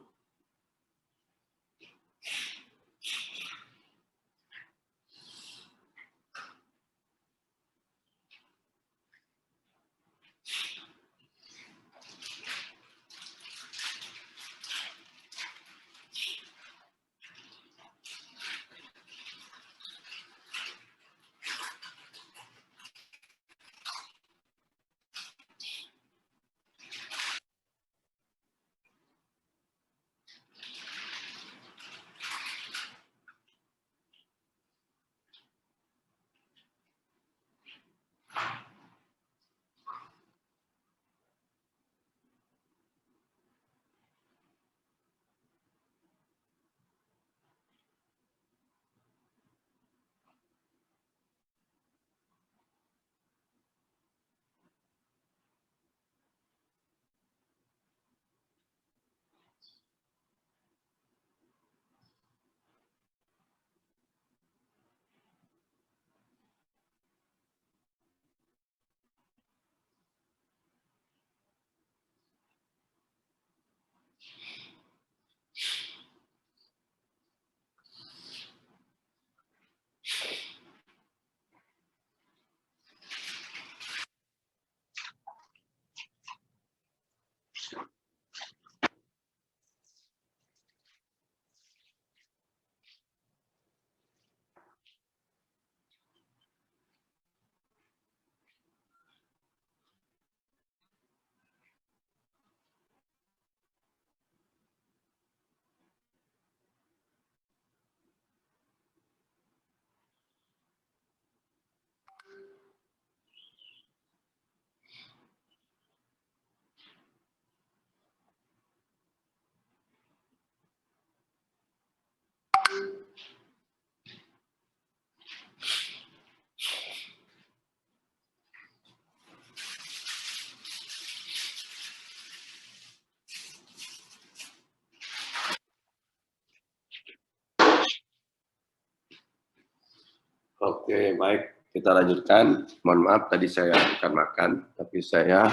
Oke, baik. Kita lanjutkan. Mohon maaf tadi saya bukan makan, tapi saya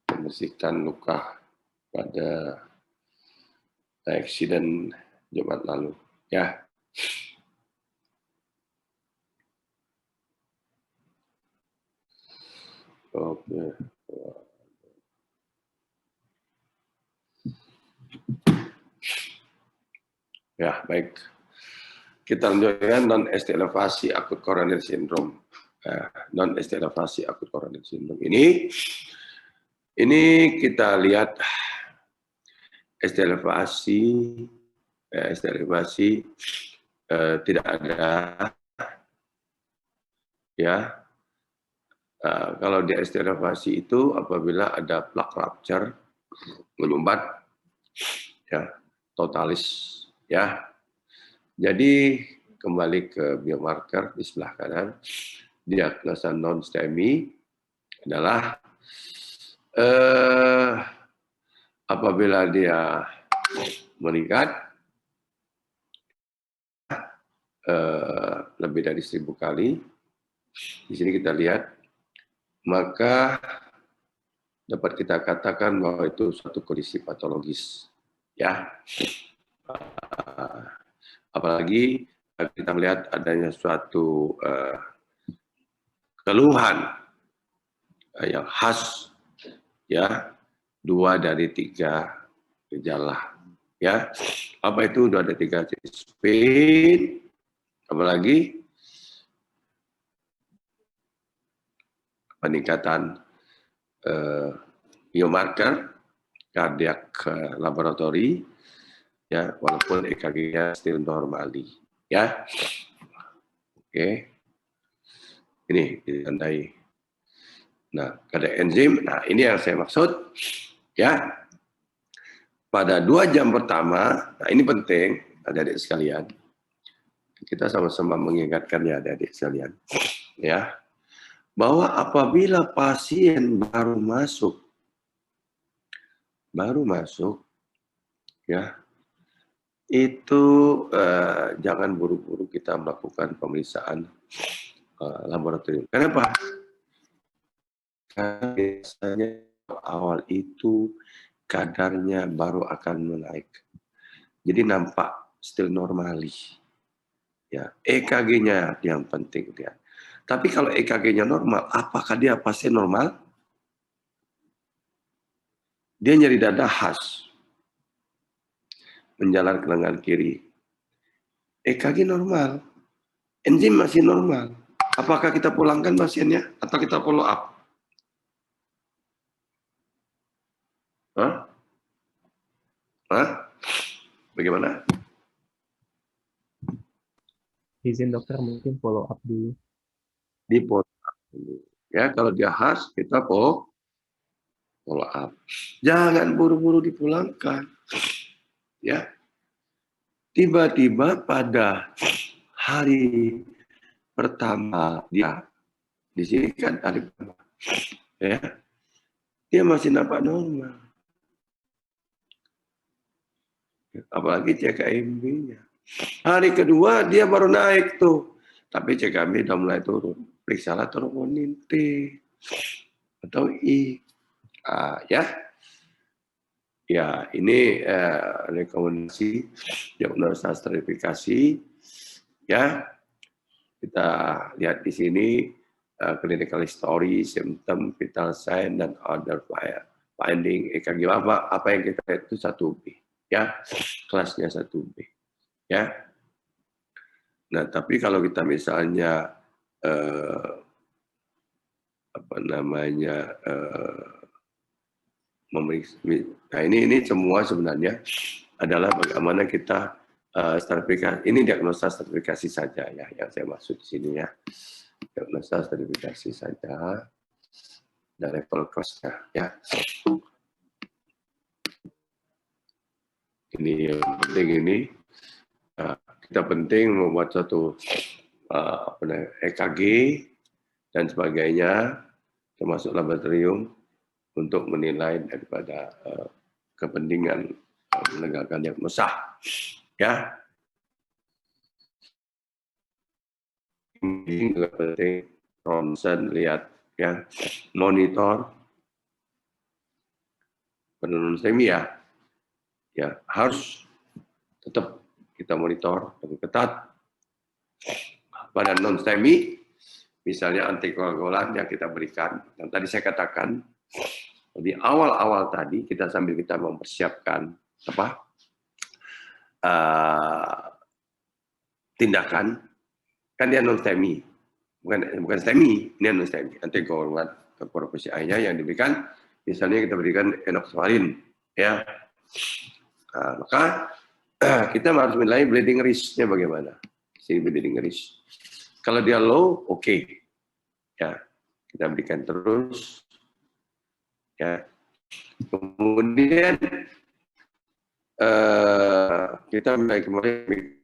membersihkan luka pada eksiden Jumat lalu. Ya. Oke. Ya, baik. Kita lanjutkan non-ST elevasi akut koroner sindrom. Non-ST elevasi akut koroner sindrom ini kita lihat ST elevasi tidak ada, ya. Kalau di ST elevasi itu apabila ada plak rupture menyumbat, ya, totalis, ya. Jadi kembali ke biomarker di sebelah kanan, diagnosa non-STEMI adalah apabila dia meningkat lebih dari 1000 kali, di sini kita lihat, maka dapat kita katakan bahwa itu suatu kondisi patologis, ya. Apalagi kita melihat adanya suatu keluhan yang khas, ya, 2 dari 3 gejala, ya. Apa itu 2 dari 3? Pain, apalagi peningkatan biomarker kardiak laboratori, ya, walaupun EKG-nya still normally, ya. Oke. Ini ditandai. Nah, kadar enzim, nah ini yang saya maksud, ya. Pada 2 jam pertama, nah ini penting, adik-adik sekalian. Kita sama-sama mengingatkan ya adik-adik sekalian, ya, bahwa apabila pasien baru masuk, ya, itu jangan buru-buru kita melakukan pemeriksaan laboratorium. Kenapa? Karena biasanya awal itu kadarnya baru akan menaik. Jadi nampak still normally. Ya, EKG-nya yang penting dia. Tapi kalau EKG-nya normal, apakah dia pasien normal? Dia nyeri dada khas, menjalar ke lengan kiri. EKG normal, enzim masih normal. Apakah kita pulangkan pasiennya atau kita follow up? Bagaimana? Izin dokter, mungkin follow up dulu. Di follow up dulu. Ya, kalau dia khas, kita follow up. Jangan buru-buru dipulangkan. Ya. Tiba-tiba pada hari pertama dia di sini kan hari pertama, ya, dia masih nampak normal. Apalagi CKMB-nya. Hari kedua dia baru naik tuh, tapi CKMB udah mulai turun. Periksalah troponin T atau I, ya. Ya, ini rekomendasi diagnosa stratifikasi, ya. Kita lihat di sini clinical history, symptom, vital sign, dan other finding EKG apa yang kita lihat itu 1B, ya, kelasnya 1B, ya. Nah, tapi kalau kita misalnya nah ini semua sebenarnya adalah bagaimana kita stratifikasi. Ini diagnosa stratifikasi saja ya, yang saya maksud di sini ya. Diagnosa stratifikasi saja dan level cost-nya ya. Ini yang penting ini. Kita penting membuat satu EKG dan sebagainya, termasuk laboratorium, untuk menilai daripada kepentingan menegakkan diagnosa. Ya, ini juga penting. Ronsen lihat ya, monitor penurunan STEMI ya harus tetap kita monitor dengan ketat. Pada non STEMI, misalnya antikoagulan yang kita berikan, yang tadi saya katakan di awal-awal tadi kita sambil kita mempersiapkan tindakan, kan dia non STEMI, bukan STEMI, ini non STEMI, antikoagulan kekurangan airnya yang diberikan, misalnya kita berikan enoxaparin, ya, maka kita harus menilai bleeding risk-nya bagaimana. Sini bleeding risk. Kalau dia low, oke. Ya, kita berikan terus. Ya. Kemudian kita mulai kemarin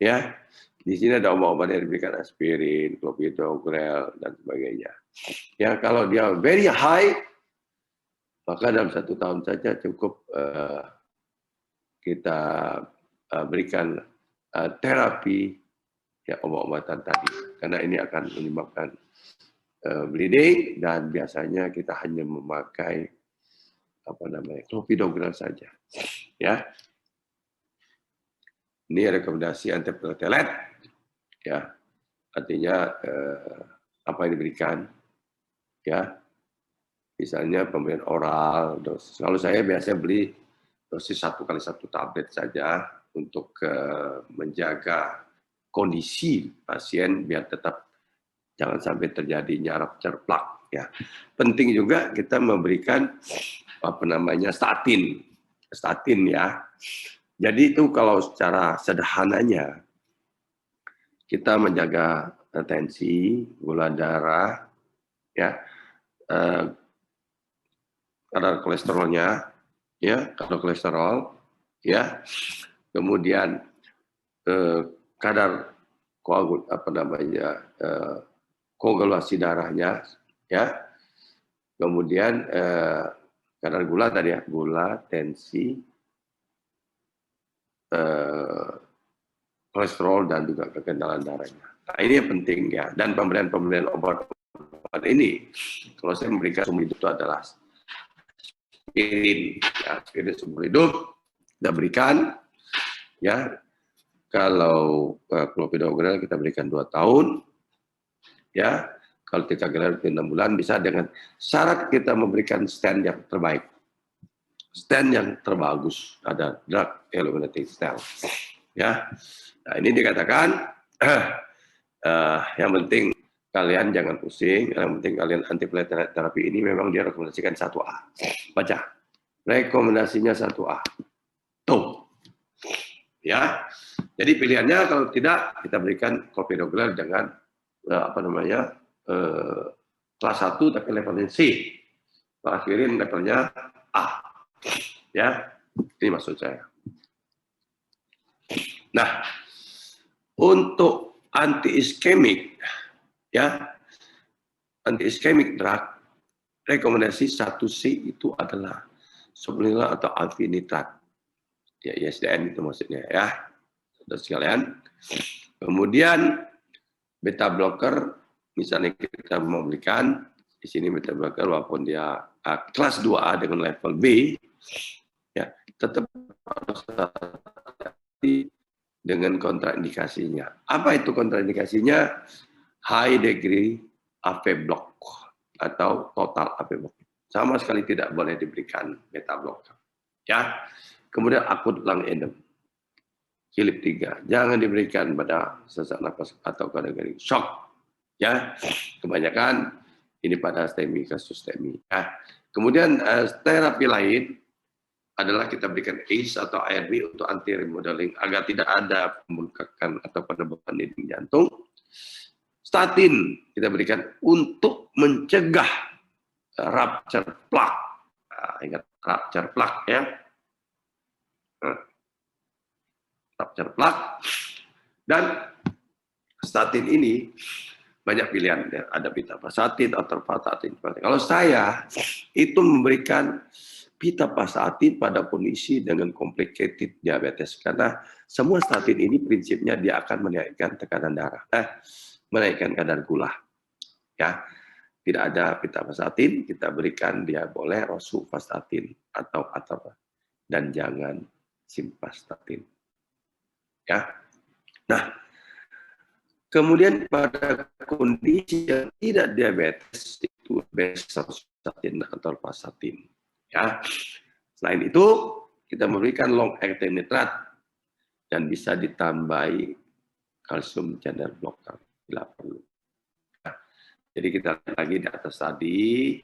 ya. Di sini ada obat-obat yang diberikan aspirin, clopidogrel dan sebagainya. Ya, kalau dia very high, maka dalam 1 tahun saja cukup kita berikan terapi ya obat-obatan tadi, karena ini akan menyebabkan bleeding dan biasanya kita hanya memakai clopidogrel saja, ya. Ini rekomendasi antiplatelet, ya, artinya apa yang diberikan, ya, misalnya pemberian oral dosis. Kalau saya biasanya beli dosis 1 kali 1 tablet saja untuk menjaga kondisi pasien biar tetap jangan sampai terjadinya rupture plak, ya. Penting juga kita memberikan statin ya. Jadi itu kalau secara sederhananya kita menjaga tensi, gula darah, ya, kadar kolesterolnya, ya, kadar kolesterol, ya, kemudian kadar koagulasi darahnya, ya, kemudian kadar gula tadi ya, gula, tensi, kolesterol dan juga kekentalan darahnya. Nah, ini yang penting ya. Dan pemberian obat ini, kalau saya memberikan seumur hidup itu adalah aspirin, ya, aspirin seumur hidup kita berikan, ya. Kalau clopidogrel kita berikan 2 tahun, ya. Kalau ticagrelor 6 bulan, bisa dengan syarat kita memberikan stent yang terbaik, stent yang terbagus, ada drug eliminating stent, ya. Nah, ini dikatakan yang penting kalian jangan pusing, yang penting kalian antiplatelet terapi ini memang dia rekomendasikan 1A. Baca, rekomendasinya 1A. Tuh, ya. Jadi pilihannya kalau tidak kita berikan clopidogrel dengan kelas 1 tapi levelnya C, aspirin levelnya A, ya. Ini maksud saya. Nah, untuk anti-iskemik, ya, anti-iskemik drug, rekomendasi 1C itu adalah sobril atau alfinitrat, ya, ISDN itu maksudnya, ya, saudara sekalian. Kemudian beta blocker, misalnya kita memberikan di sini beta blocker walaupun dia kelas 2A dengan level B, ya, tetap harus dengan kontraindikasinya. Apa itu kontraindikasinya? High degree AV block atau total AV block. Sama sekali tidak boleh diberikan beta blocker. Ya. Kemudian akut lung edema. Kilip 3. Jangan diberikan pada sesak nafas atau kadang-kadang shock. Ya. Kebanyakan ini pada STEMI, kasus STEMI. Ya. Kemudian terapi lain adalah kita berikan ACE atau ARB untuk anti remodeling agar tidak ada pembengkakan atau penebalan dinding jantung. Statin kita berikan untuk mencegah rupture plak. Nah, ingat rupture plak, ya. Rupture plak. Dan statin ini banyak pilihan, ya. Ada pitapastatin atau atorvastatin. Kalau saya itu memberikan pitapastatin pada kondisi dengan complicated diabetes, karena semua statin ini prinsipnya dia akan menaikkan tekanan darah, menaikkan kadar gula, ya. tidak ada pitavastatin, kita berikan dia boleh rosuvastatin atau dan jangan simvastatin. Ya. Nah, kemudian pada kondisi yang tidak diabetes itu rosuvastatin atau vastatin. Ya. Selain itu, kita memberikan long acting nitrat dan bisa ditambahi kalsium channel blocker bila perlu. Jadi kita lihat lagi di atas tadi,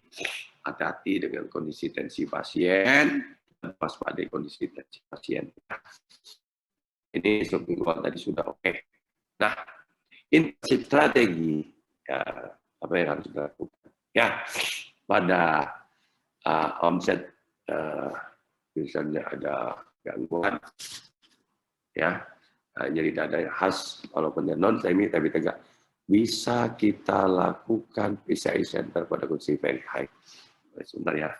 hati-hati dengan kondisi tensi pasien, waspadai kondisi tensi pasien. Ini submingguan tadi sudah oke. Nah, ini strategi ya, apa yang harus dilakukan? Ya, pada omset misalnya ada gangguan, ya, jadi dada khas, walaupun non semi tapi tegak. Bisa kita lakukan PCI center pada kondisi very high. Sebentar ya.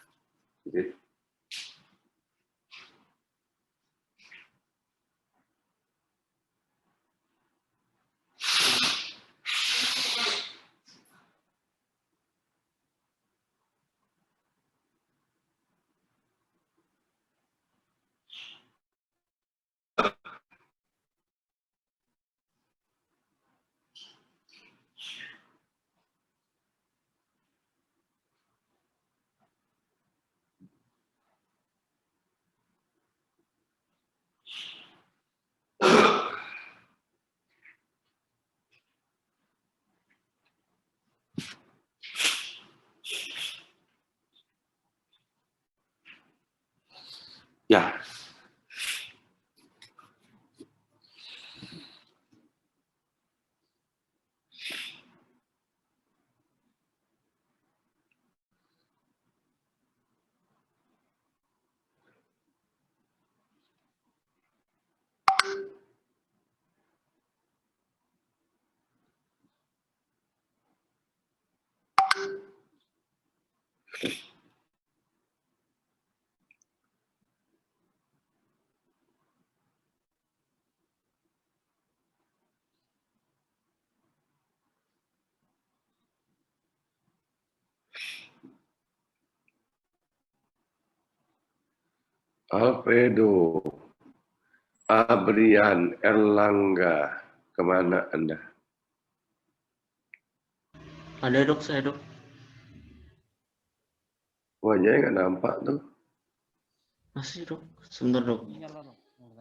Ya. Alfredo, Abrian, Erlangga, kemana Anda? Ada dok, saya dok. Wajahnya nggak nampak tuh. Masih dok, sebentar dok.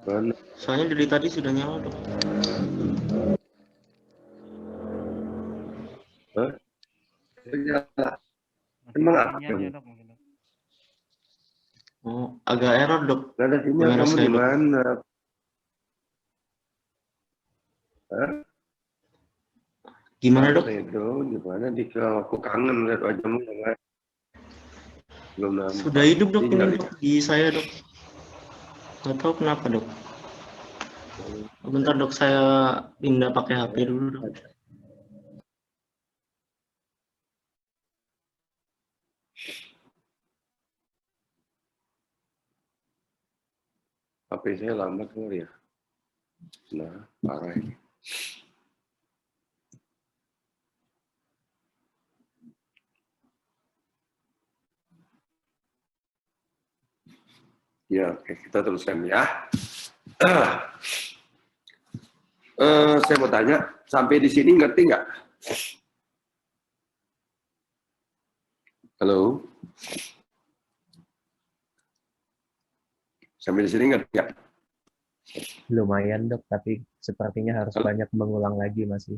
Mana? Soalnya dari tadi sudah nyala dok. Hah? Emang apa? Oh, agak error dok. Nggak ada sinyal, Kamera kamu saya, di Dok. mana? Hah? Gimana dok? Alfredo, di mana? Aku kangen lihat wajahmu yang lain. Belum nampak. Sudah hidup dok Sinyal ini dok di saya dok. Nggak tahu kenapa dok. Bentar dok, saya pindah pakai HP dulu dok. HP saya lambat kali ya. Nah, parah ini. Ya, oke, kita teruskan ya. Saya mau tanya, sampai di sini ngerti nggak? Halo? Sampai di sini ngerti nggak? Lumayan dok, tapi sepertinya harus banyak mengulang lagi masih.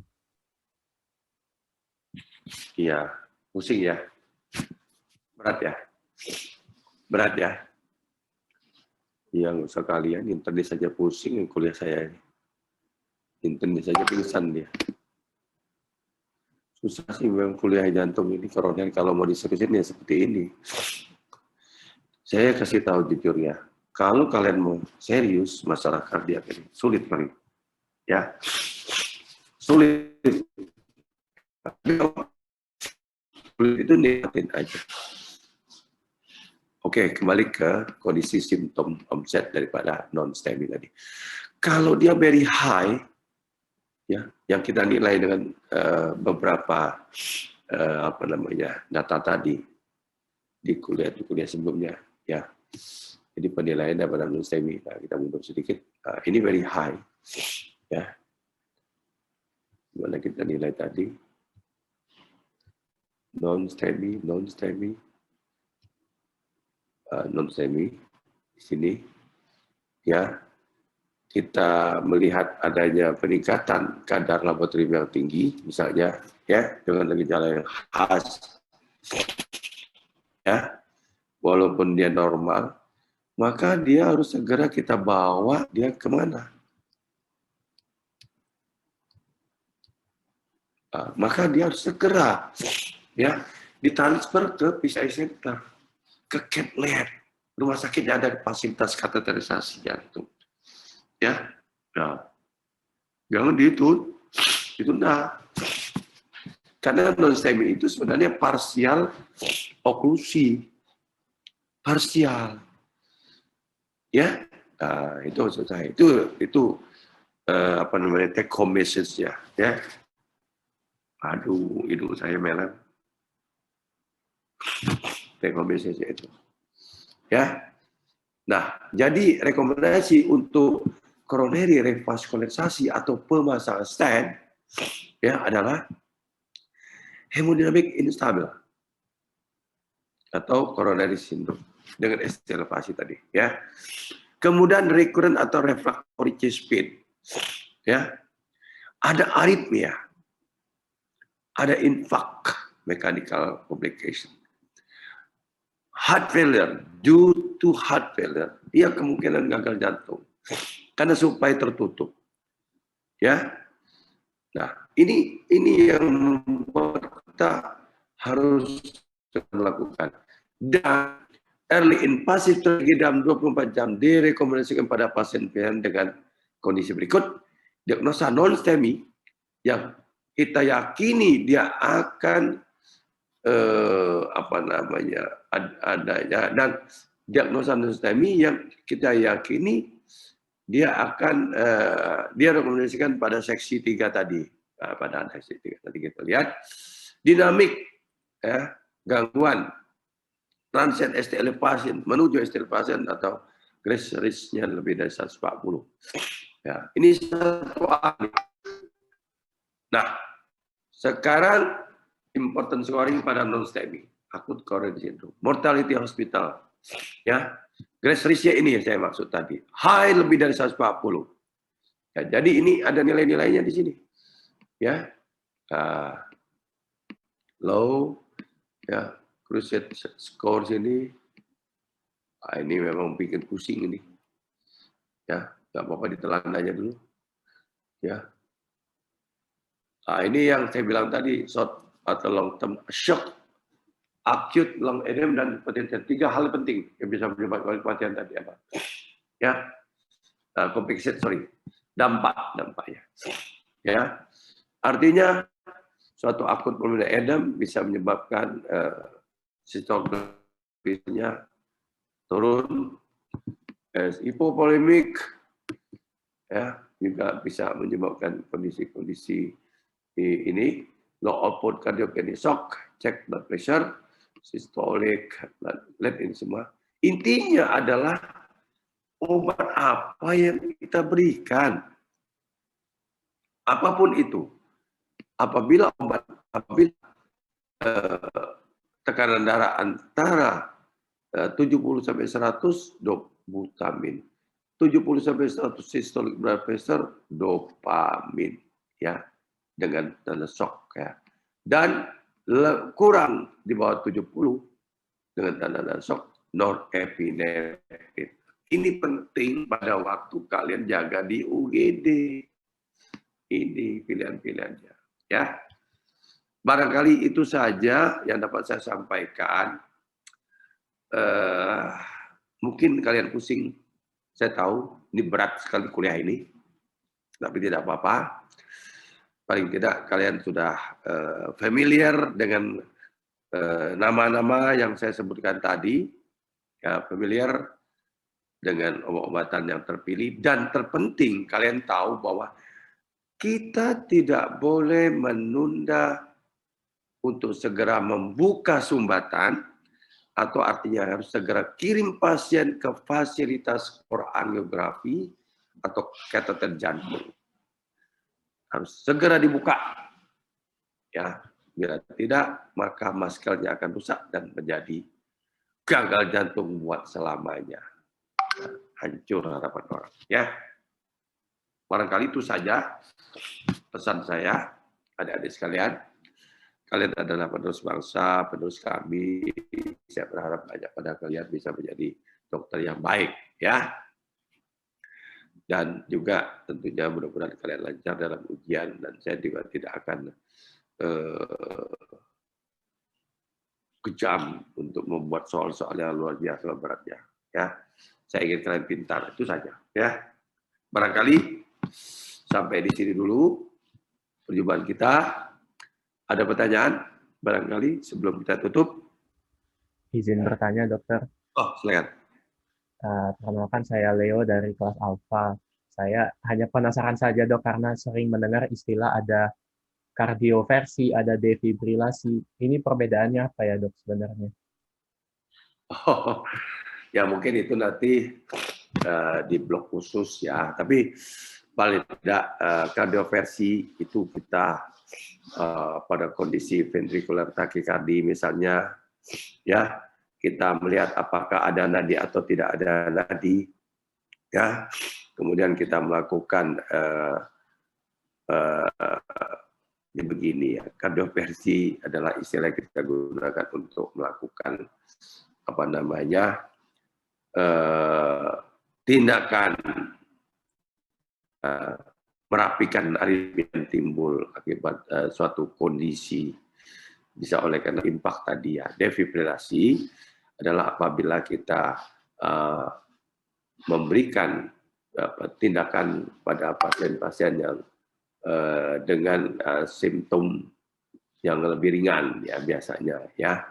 Iya, pusing ya. Berat ya? Berat ya? Iya, nggak usah kalian, internet saja pusing kuliah saya ini. Internet saja pingsan dia. Susah sih memang kuliah jantung ini, koroner kalau mau diseriusin ya seperti ini. Saya kasih tahu jujur ya, kalau kalian mau serius masalah kardiak ini, sulit banget. Ya, sulit. Sulit itu nikmatin aja. Oke, kembali ke kondisi simptom omset daripada non-STEMI tadi. Kalau dia very high, ya, yang kita nilai dengan beberapa apa namanya data tadi di kuliah sebelumnya, ya. Jadi penilaian daripada non-STEMI. Nah, kita mundur sedikit. Ini very high, ya. Gimana kita nilai tadi? Non-STEMI di sini, ya. Kita melihat adanya peningkatan kadar laboratorium yang tinggi, misalnya, ya, dengan gejala yang khas, ya, walaupun dia normal, maka dia harus segera kita bawa dia kemana? Maka dia harus segera, ya, ditransfer ke PCI Center, ke cath lab, rumah sakit yang ada fasilitas kateterisasi jantung. Ya, nah, jangan ditunda. Karena non-STEMI itu sebenarnya parsial oklusi, parsial, ya. Nah, itu maksud saya. Itu apa namanya take home message ya. Aduh, hidung saya melang. Take home message itu, ya. Nah, jadi rekomendasi untuk coronary revaskularisasi atau pemasangan stent, ya, adalah hemodinamik instabil atau coronary syndrome dengan ST elevasi tadi, ya. Kemudian recurrent atau refractory chest pain, ya. Ada aritmia, ada infarct, mechanical complication, heart failure, due to heart failure, dia kemungkinan gagal jantung karena suplai tertutup, ya. Nah, ini yang membuat kita harus melakukan. Dan early invasive strategi dalam 24 jam direkomendasikan pada pasien dengan kondisi berikut. Diagnosa non-STEMI yang kita yakini dia akan apa namanya adanya, dan diagnosa non-STEMI yang kita yakini dia akan dia rekomendasikan pada seksi 3 tadi. Pada seksi 3 tadi kita lihat dinamik, ya, gangguan transient ST elevation menuju ST elevation atau grace risk-nya lebih dari 140. Ya, ini satu hal. Nah, sekarang important scoring pada non-STEMI, acute coronary syndrome, mortality hospital, ya. Grace risk-nya ini yang saya maksud tadi. High lebih dari 140. Ya, jadi ini ada nilai-nilainya di sini. Ya. Low, ya, cruciate score sini. Ini memang bikin pusing ini. Ya, nggak apa-apa ditelan aja dulu. Ya. Ini yang saya bilang tadi, short atau long term shock, acute lung edema dan potensial. 3 hal penting yang bisa menyebabkan kematian tadi apa? Ya, dampaknya. Ya, artinya suatu akut pulmonary edema bisa menyebabkan sistolic-nya turun, hipovolemik, ya, juga bisa menyebabkan kondisi-kondisi ini, low output cardiogenic shock, cek blood pressure, sistolic, blood, ini semua. Intinya adalah obat apa yang kita berikan, apapun itu. Apabila tekanan darah antara 70 sampai 100, dobutamine. 70 sampai 100 systolic blood pressure, dopamin, ya, dengan tanda shock, ya. Dan kurang di bawah 70 dengan tanda shock, norepinephrine. Ini penting pada waktu kalian jaga di UGD. Ini pilihan-pilihannya, ya. Barangkali itu saja yang dapat saya sampaikan. Mungkin kalian pusing, saya tahu ini berat sekali kuliah ini, tapi tidak apa-apa. Paling tidak kalian sudah familiar dengan nama-nama yang saya sebutkan tadi, ya, familiar dengan obat-obatan yang terpilih, dan terpenting kalian tahu bahwa kita tidak boleh menunda untuk segera membuka sumbatan, atau artinya harus segera kirim pasien ke fasilitas koraniografi atau kateter jantung. Harus segera dibuka. Ya, bila tidak, maka maskelnya akan rusak dan menjadi gagal jantung buat selamanya. Hancur harapan orang. Ya, barangkali itu saja pesan saya, adik-adik sekalian. Kalian adalah penerus bangsa, penerus kami. Saya berharap banyak pada kalian bisa menjadi dokter yang baik, ya. Dan juga tentunya mudah-mudahan kalian lancar dalam ujian, dan saya juga tidak akan kejam untuk membuat soal-soal yang luar biasa beratnya. Ya, saya ingin kalian pintar, itu saja. Ya, barangkali sampai di sini dulu perjumpaan kita. Ada pertanyaan barangkali sebelum kita tutup? Izin bertanya, dokter. Oh, silakan. Perkenalkan, saya Leo dari kelas Alfa. Saya hanya penasaran saja, dok, karena sering mendengar istilah ada kardioversi, ada defibrilasi. Ini perbedaannya apa ya, dok, sebenarnya? Oh, ya mungkin itu nanti di blog khusus ya. Tapi paling tidak kardioversi itu kita pada kondisi ventrikular takikardi misalnya, ya kita melihat apakah ada nadi atau tidak ada nadi, ya. Kemudian kita melakukan begini ya, kardioversi adalah istilah yang kita gunakan untuk melakukan apa namanya tindakan merapikan aritmia yang timbul akibat suatu kondisi, bisa oleh karena impak tadi ya. Defibrilasi adalah apabila kita memberikan tindakan pada pasien-pasien yang dengan simptom yang lebih ringan ya biasanya ya.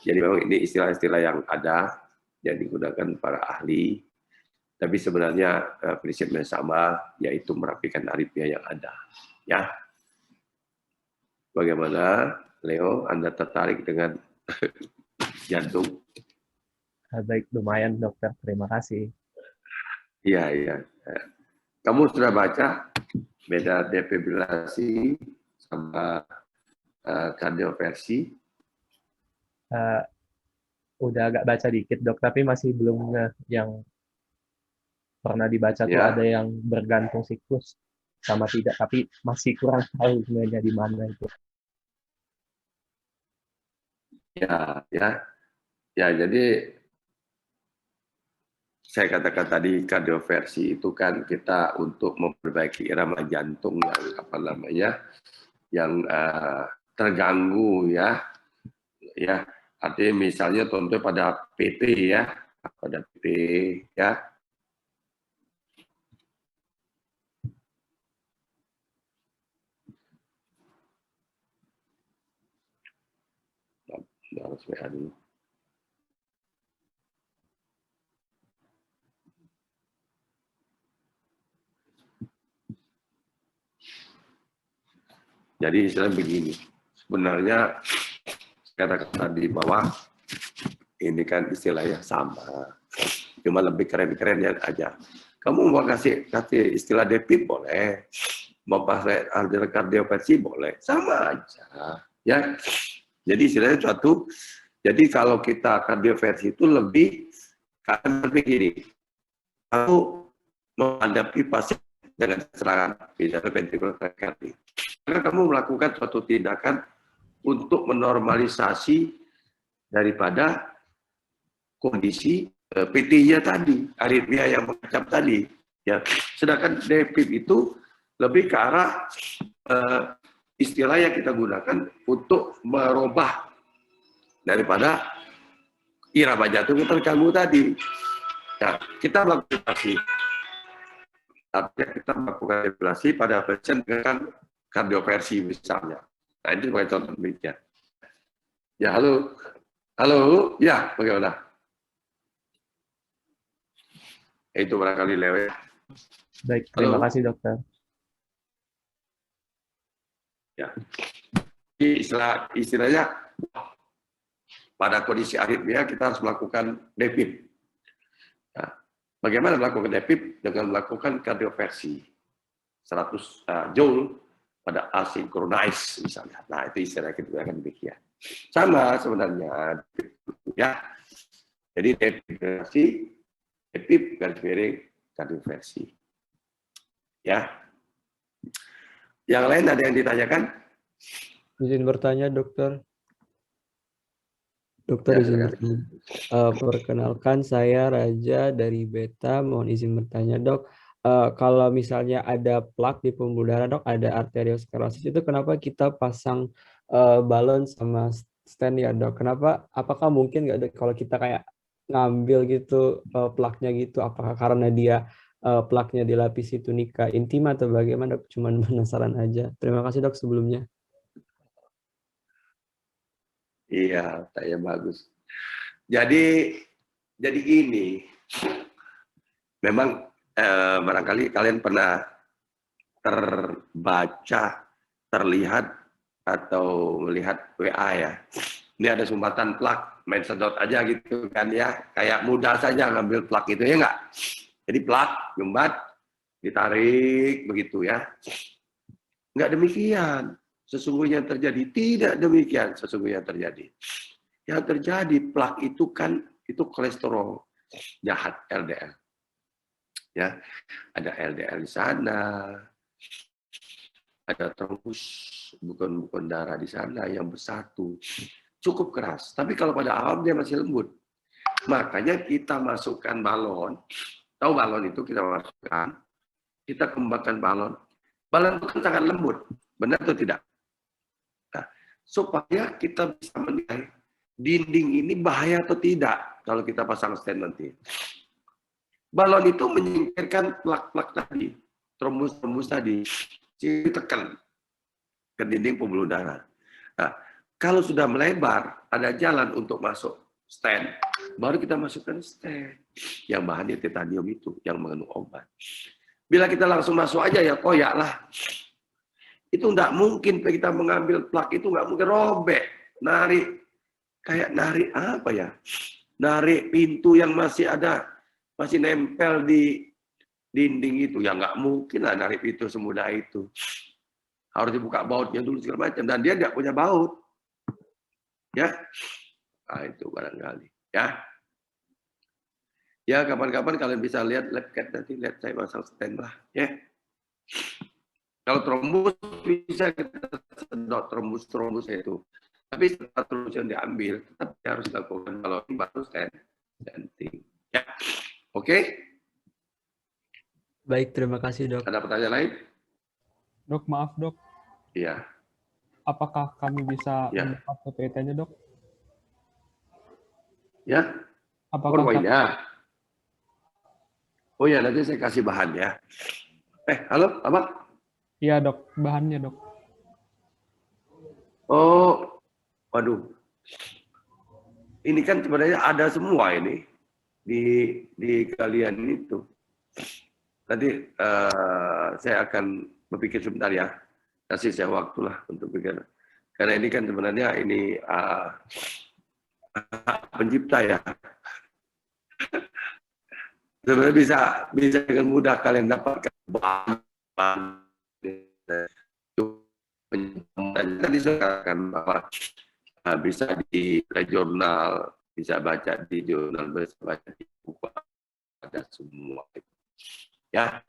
Jadi memang ini istilah-istilah yang ada yang digunakan para ahli. Tapi sebenarnya prinsipnya sama, yaitu merapikan aritmia yang ada. Ya, bagaimana, Leo? Anda tertarik dengan jantung? Baik, lumayan, dokter. Terima kasih. Iya, iya. Kamu sudah baca beda defibrilasi sama kardioversi? Udah agak baca dikit, dok, tapi masih belum yang pernah dibaca tuh Ya. ada yang bergantung siklus sama tidak, tapi masih kurang tahu sebenarnya di mana itu. Ya, ya. Ya, jadi saya katakan tadi kardioversi itu kan kita untuk memperbaiki irama jantung yang apa namanya yang terganggu ya, ya. Artinya misalnya contoh pada PT ya, pada PT ya. Harus WA dulu. Jadi istilahnya begini, sebenarnya kata-kata tadi bahwa ini kan istilahnya sama, cuma lebih keren-kerennya aja. Kamu mau kasih istilah defib boleh, mau pakai kardioversi boleh, sama aja, ya. Jadi istilahnya suatu. Jadi kalau kita kardioversi itu lebih karena begini, kamu menghadapi pasien dengan serangan misalnya ventrikular takikardi. Maka kamu melakukan suatu tindakan untuk menormalisasi daripada kondisi PT-nya tadi, aritmia yang mengancam tadi. Ya. Sedangkan defib itu lebih ke arah istilah yang kita gunakan untuk merubah daripada irama jantung yang terganggu tadi. Nah, kita melakukan kita melakukan defibrilasi pada pasien dengan kardioversi misalnya. Nah, ini sebagai contoh demikian. Ya, halo. Halo, ya, bagaimana? Itu barangkali lewat. Baik, terima Halo. kasih, dokter. Ya. istilahnya pada kondisi aritmia kita harus melakukan DEFib. Nah, bagaimana melakukan DEFib? Dengan melakukan kardioversi 100 joule pada asynchronize misalnya. Nah, itu istilah kita gunakan demikian. Sama sebenarnya, ya. Jadi defibrillasi, DEFib, garis miring, kardioversi. Ya. Yang lain ada yang ditanyakan? Izin bertanya, dokter. Dokter, Ya, izin silakan. bertanya. Perkenalkan, saya Raja dari Beta. Mohon izin bertanya, dok. Kalau misalnya ada plak di pembuluh darah, dok, ada arteriosklerosis, itu kenapa kita pasang balon sama stent ya, dok? Kenapa? Apakah mungkin nggak, dok, kalau kita kayak ngambil gitu plaknya gitu? Apakah karena dia plaknya dilapisi tunika intima atau bagaimana, dok? Cuman penasaran aja. Terima kasih, dok, sebelumnya. Iya, saya bagus. Jadi gini, memang barangkali kalian pernah terbaca, terlihat atau melihat WA ya. Ini ada sumbatan plak, main sedot aja gitu kan ya, kayak mudah saja ngambil plak itu ya enggak. Jadi plak, nyumbat, ditarik begitu ya. Enggak demikian. Sesungguhnya yang terjadi tidak demikian sesungguhnya yang terjadi. Yang terjadi plak itu kan itu kolesterol jahat LDL. Ya, ada LDL di sana, ada trombus bukan darah di sana yang bersatu. Cukup keras. Tapi kalau pada awam dia masih lembut. Makanya kita masukkan balon. Tahu balon itu kita masukkan, kita kembangkan balon. Balon itu kan sangat lembut. Benar atau tidak? Nah, supaya kita bisa menilai dinding ini bahaya atau tidak kalau kita pasang stent nanti. Balon itu menyingkirkan plak-plak tadi, trombus-trombus tadi, ditekan ke dinding pembuluh darah. Nah, kalau sudah melebar, ada jalan untuk masuk stent, baru kita masukkan stent yang bahannya titanium itu, yang mengandung obat. Bila kita langsung masuk aja ya koyak lah. Itu nggak mungkin kita mengambil plak itu nggak mungkin robek, narik kayak narik apa ya? Narik pintu yang masih nempel di dinding itu ya nggak mungkin lah narik pintu semudah itu. Harus dibuka bautnya dulu segala macam dan dia nggak punya baut, ya. Nah, itu barangkali, ya. Ya kapan-kapan kalian bisa lihat lab cat nanti lihat saya pasang stent lah, ya. Kalau trombus bisa kita sedot trombus itu. Tapi setelah trombus yang diambil, tetap harus dilakukan kalau ini baru stenting. Ya, oke. Baik, terima kasih, dok. Ada pertanyaan lain? Dok, maaf, dok. Iya. Apakah kami bisa Ya. mendapat PPT-nya, dok? Ya. Apakah PowerPoint-nya. Oh ya, nanti saya kasih bahan ya. Halo, apa? Iya, dok. Bahannya, dok. Oh, waduh. Ini kan sebenarnya ada semua ini di kalian itu. Nanti saya akan berpikir sebentar ya. Kasih saya waktu lah untuk pikir. Karena ini kan sebenarnya ini pencipta ya. Sebenarnya bisa dengan mudah kalian dapatkan bahan. Tadi saya katakan bahwa bisa di jurnal, bisa baca di jurnal, bisa baca di buku, ada semua. Ya,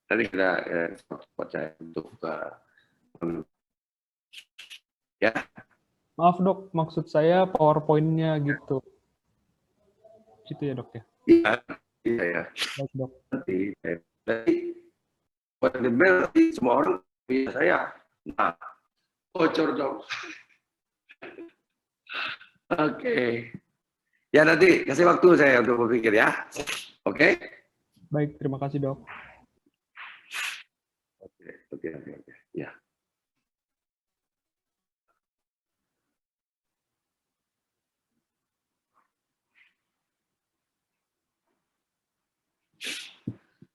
nanti kita percaya untuk ya. Maaf, dok. Maksud saya PowerPoint-nya gitu. Itu ya, dok, ya? Iya ya. Baik, dok. Nanti nanti semua orang punya saya. Nah, bocor dong. Oke. Ya nanti kasih waktu saya untuk berpikir ya. Oke. Baik, terima kasih, dok. Oke. Ya.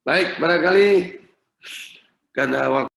Baik, barangkali karena waktu